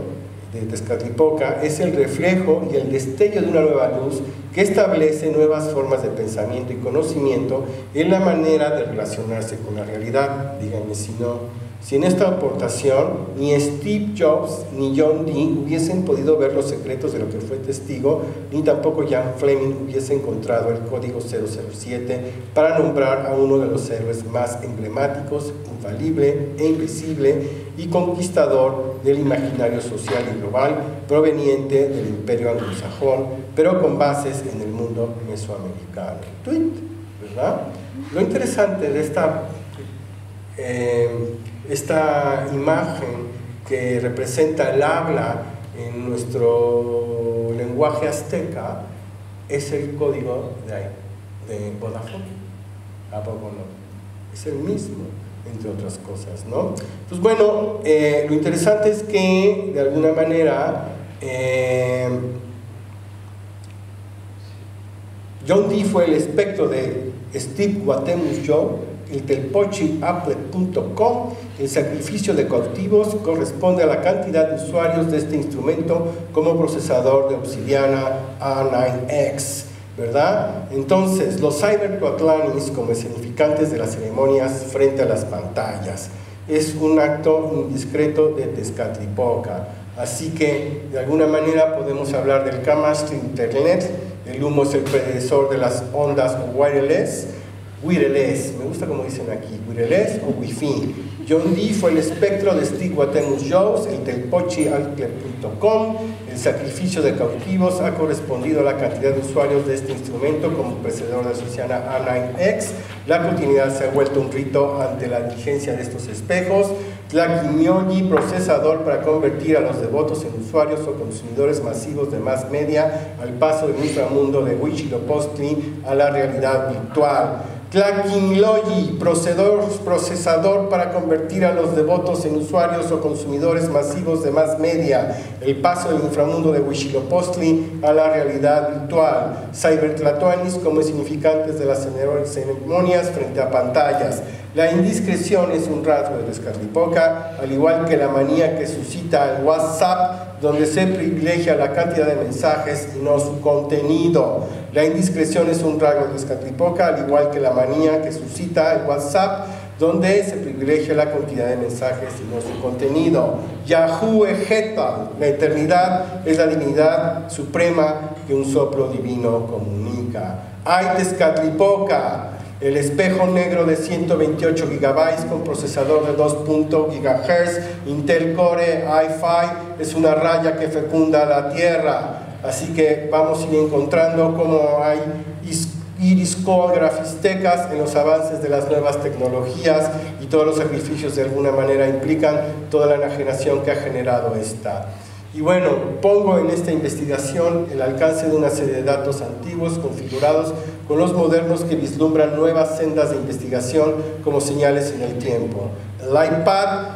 de Tezcatlipoca es el reflejo y el destello de una nueva luz que establece nuevas formas de pensamiento y conocimiento en la manera de relacionarse con la realidad. Díganme si no. Sin esta aportación, ni Steve Jobs ni John Dee hubiesen podido ver los secretos de lo que fue testigo, ni tampoco Ian Fleming hubiese encontrado el código 007 para nombrar a uno de los héroes más emblemáticos, infalible e invisible y conquistador del imaginario social y global proveniente del imperio anglosajón, pero con bases en el mundo mesoamericano. Tweet, ¿verdad? Lo interesante de esta imagen que representa el habla en nuestro lenguaje azteca es el código de Vodafone. ¿A poco no? Es el mismo, entre otras cosas, ¿no? Pues bueno, lo interesante es que de alguna manera John Dee fue el espectro de Steve Guatemuz Joe, el telpochiapple.com. El sacrificio de cautivos corresponde a la cantidad de usuarios de este instrumento como procesador de obsidiana A9X, ¿verdad? Entonces, los cybercoatlanis como escenificantes de las ceremonias frente a las pantallas. Es un acto indiscreto de Tezcatlipoca. Así que, de alguna manera, podemos hablar del Camastro Internet. El humo es el predecesor de las ondas wireless. wireless, me gusta como dicen aquí, wireless o Wi-Fi. John Dee fue el espectro de Steve Watemus Jones, el telpochi.com. El sacrificio de cautivos ha correspondido a la cantidad de usuarios de este instrumento como precededor de la Sociana A9X. La continuidad se ha vuelto un rito ante la diligencia de estos espejos. Tlaquimioyi, procesador para convertir a los devotos en usuarios o consumidores masivos de más media al paso del inframundo de Huitzilopochtli a la realidad virtual. Tlaquimioyi, procesador para convertir a los devotos en usuarios o consumidores masivos de más media, el paso del inframundo de Huitzilopochtli a la realidad virtual. Cybertlatoanis como significantes de las ceremonias frente a pantallas. La indiscreción es un rasgo de Tezcatlipoca, al igual que la manía que suscita el WhatsApp, donde se privilegia la cantidad de mensajes y no su contenido. La indiscreción es un rasgo de Tezcatlipoca, al igual que la manía que suscita el WhatsApp, donde se privilegia la cantidad de mensajes y no su contenido. Yahoo Ejetal, la eternidad es la divinidad suprema que un soplo divino comunica. Ay Tezcatlipoca, el espejo negro de 128 GB con procesador de 2 GHz, Intel Core i5, es una raya que fecunda la Tierra. Así que vamos a ir encontrando cómo hay iriscografistecas en los avances de las nuevas tecnologías y todos los sacrificios de alguna manera implican toda la enajenación que ha generado esta. Y bueno, pongo en esta investigación el alcance de una serie de datos antiguos configurados con los modernos que vislumbran nuevas sendas de investigación como señales en el tiempo. El iPad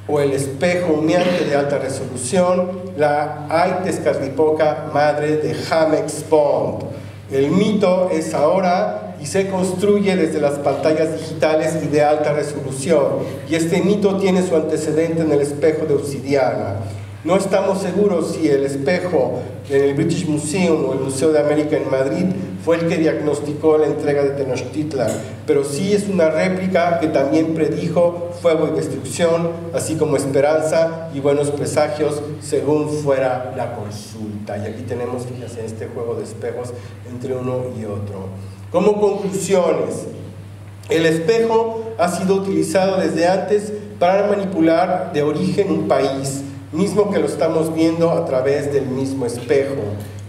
o el espejo humeante de alta resolución, la Ay Tezcatlipoca madre de Jamex Bond. El mito es ahora y se construye desde las pantallas digitales y de alta resolución, y este mito tiene su antecedente en el espejo de obsidiana. No estamos seguros si el espejo en el British Museum o el Museo de América en Madrid fue el que diagnosticó la entrega de Tenochtitlan, pero sí es una réplica que también predijo fuego y destrucción, así como esperanza y buenos presagios según fuera la consulta. Y aquí tenemos, fíjense, este juego de espejos entre uno y otro. Como conclusiones, el espejo ha sido utilizado desde antes para manipular de origen un país, mismo que lo estamos viendo a través del mismo espejo.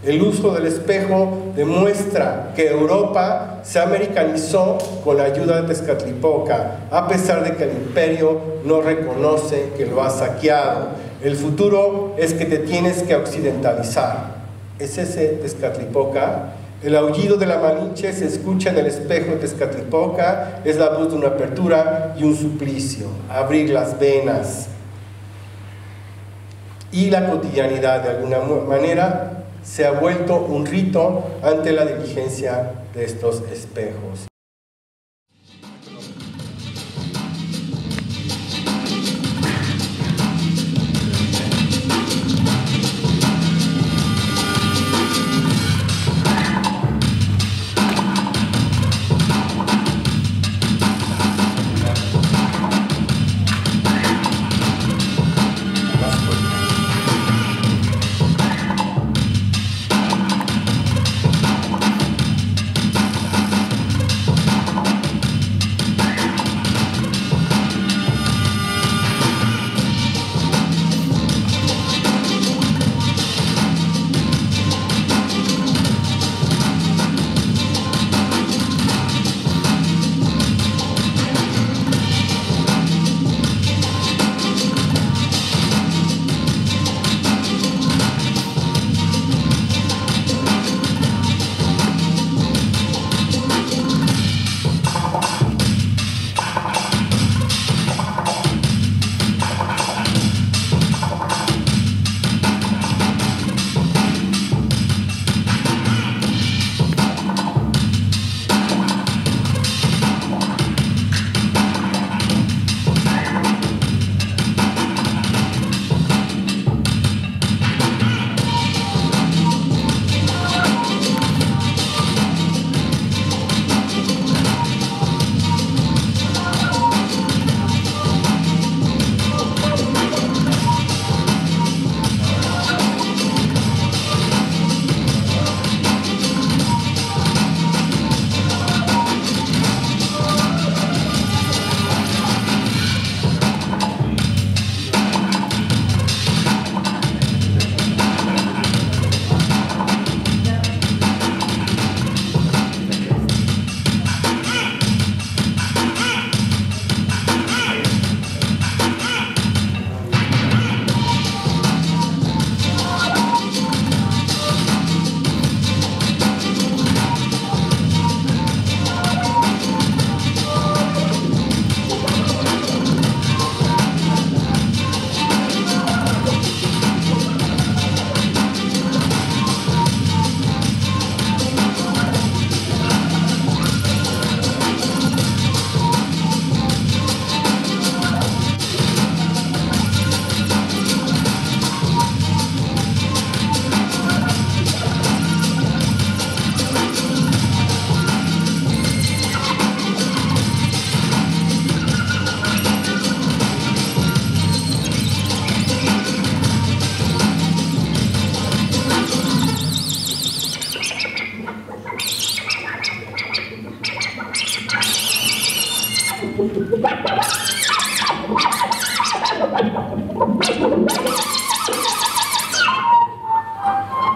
El uso del espejo demuestra que Europa se americanizó con la ayuda de Tezcatlipoca, a pesar de que el imperio no reconoce que lo ha saqueado. El futuro es que te tienes que occidentalizar. ¿Es ese Tezcatlipoca? El aullido de la Malinche se escucha en el espejo de Tezcatlipoca, es la voz de una apertura y un suplicio, abrir las venas. Y la cotidianidad, de alguna manera, se ha vuelto un rito ante la diligencia de estos espejos.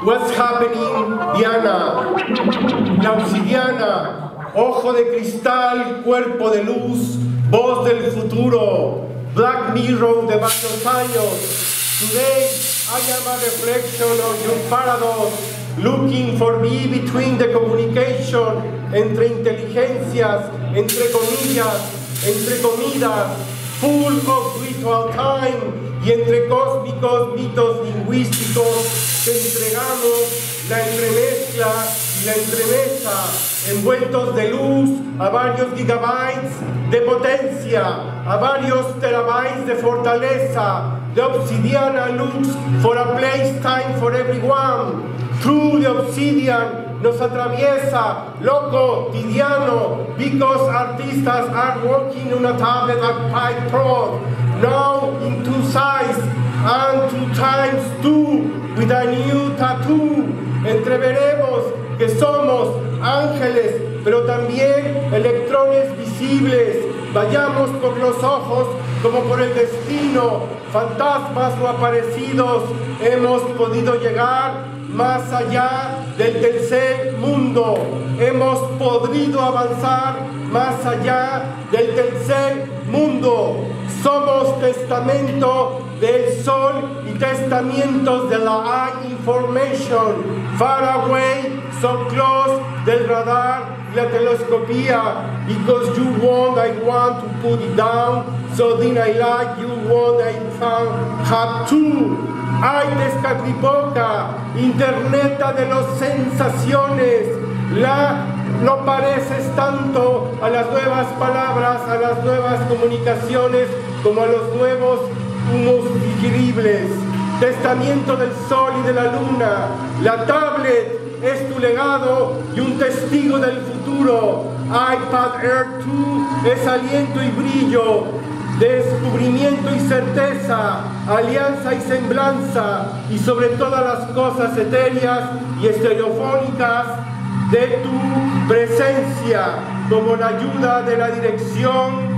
What's happening, Diana? La obsidiana, ojo de cristal, cuerpo de luz, voz del futuro, Black Mirror de varios años. Today, I am a reflection of your paradox, looking for me between the communication entre inteligencias, entre comillas, entre comidas, full of ritual time, y entre cósmicos mitos lingüísticos que entregamos la entremezcla y la entremesa, envueltos de luz a varios gigabytes de potencia, a varios terabytes de fortaleza. The obsidiana looks for a place time for everyone. Through the obsidian nos atraviesa, loco, tidiano, because artistas are working on a tablet of Pipe Pro, now in 2 size and 2 times 2 with a new tattoo. Entreveremos que somos ángeles, pero también electrones visibles. Vayamos por los ojos como por el destino, fantasmas o aparecidos. Hemos podido llegar más allá del tercer mundo. Hemos podido avanzar más allá del tercer mundo. Somos testamento del sol y testamentos de la high information. Far away, so close del radar y la telescopía. Because you want, I want to put it down. So then I like you want, I have to. Ay, Tezcatlipoca, interneta de las sensaciones, no pareces tanto a las nuevas palabras, a las nuevas comunicaciones, como a los nuevos humos digeribles. Testamento del sol y de la luna, la tablet es tu legado y un testigo del futuro. iPad Air 2 es aliento y brillo, descubrimiento y certeza, alianza y semblanza, y sobre todas las cosas etéreas y estereofónicas de tu presencia, como la ayuda de la dirección.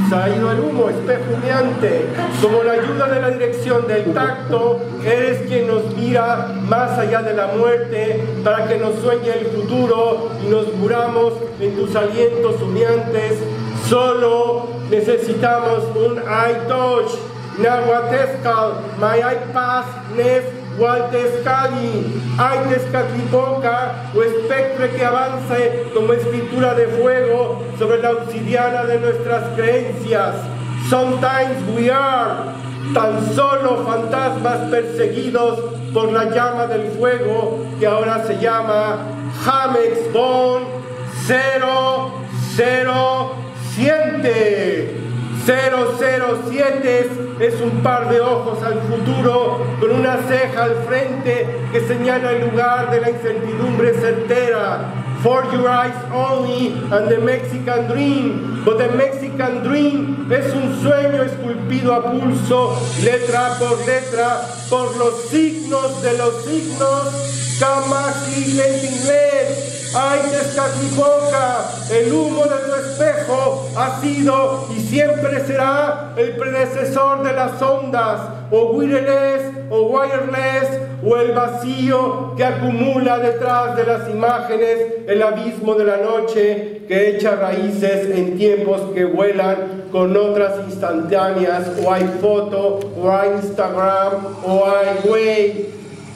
Se ha ido el humo, espejo humeante. Como la ayuda de la dirección del tacto, eres quien nos mira más allá de la muerte, para que nos sueñe el futuro y nos muramos en tus alientos humeantes. Solo necesitamos un iTouch, Nahuatezcal, My iPass, Nef, Hualtezcali, Tezcatlipoca, o espectre que avance como escritura de fuego sobre la obsidiana de nuestras creencias. Sometimes we are tan solo fantasmas perseguidos por la llama del fuego, que ahora se llama Hamex Bond 007. 007 es un par de ojos al futuro con una ceja al frente que señala el lugar de la incertidumbre certera. For your eyes only and the Mexican dream. But the Mexican dream es un sueño esculpido a pulso, letra por letra, por los signos de los signos. Camaxi en inglés. Ay, Tezcatlipoca, el humo de tu espejo ha sido y siempre será el predecesor de las ondas, o wireless, o wireless, o el vacío que acumula detrás de las imágenes, el abismo de la noche que echa raíces en tiempos que vuelan con otras instantáneas, o hay foto, o hay Instagram, o hay Wave.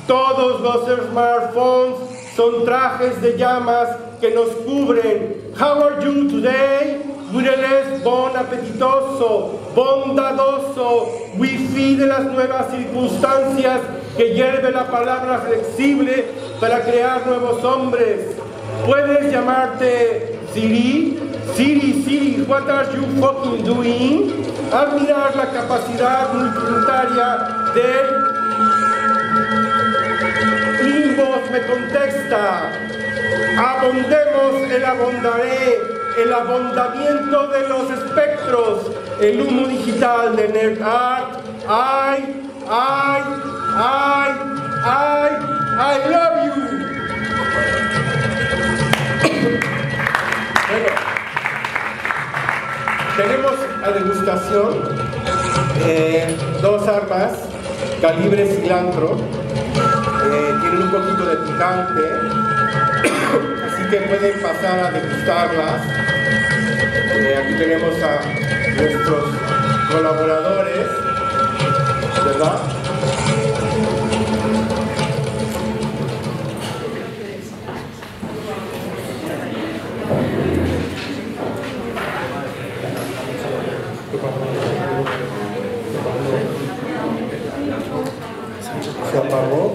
Todos los smartphones son trajes de llamas que nos cubren. How are you today? Wireless, bon apetitoso, bondadoso, wifi de las nuevas circunstancias que hierve la palabra flexible para crear nuevos hombres. Puedes llamarte Siri. Siri, what are you fucking doing? Admirar la capacidad multitudinaria del Limbos me contesta. Abondemos el abondaré, el abondamiento de los espectros, el humo digital de Nerd Art. I love you. Bueno, la degustación, 2 armas, calibre cilantro, tienen un poquito de picante, así que pueden pasar a degustarlas. Aquí tenemos a nuestros colaboradores, ¿verdad? Se apagó.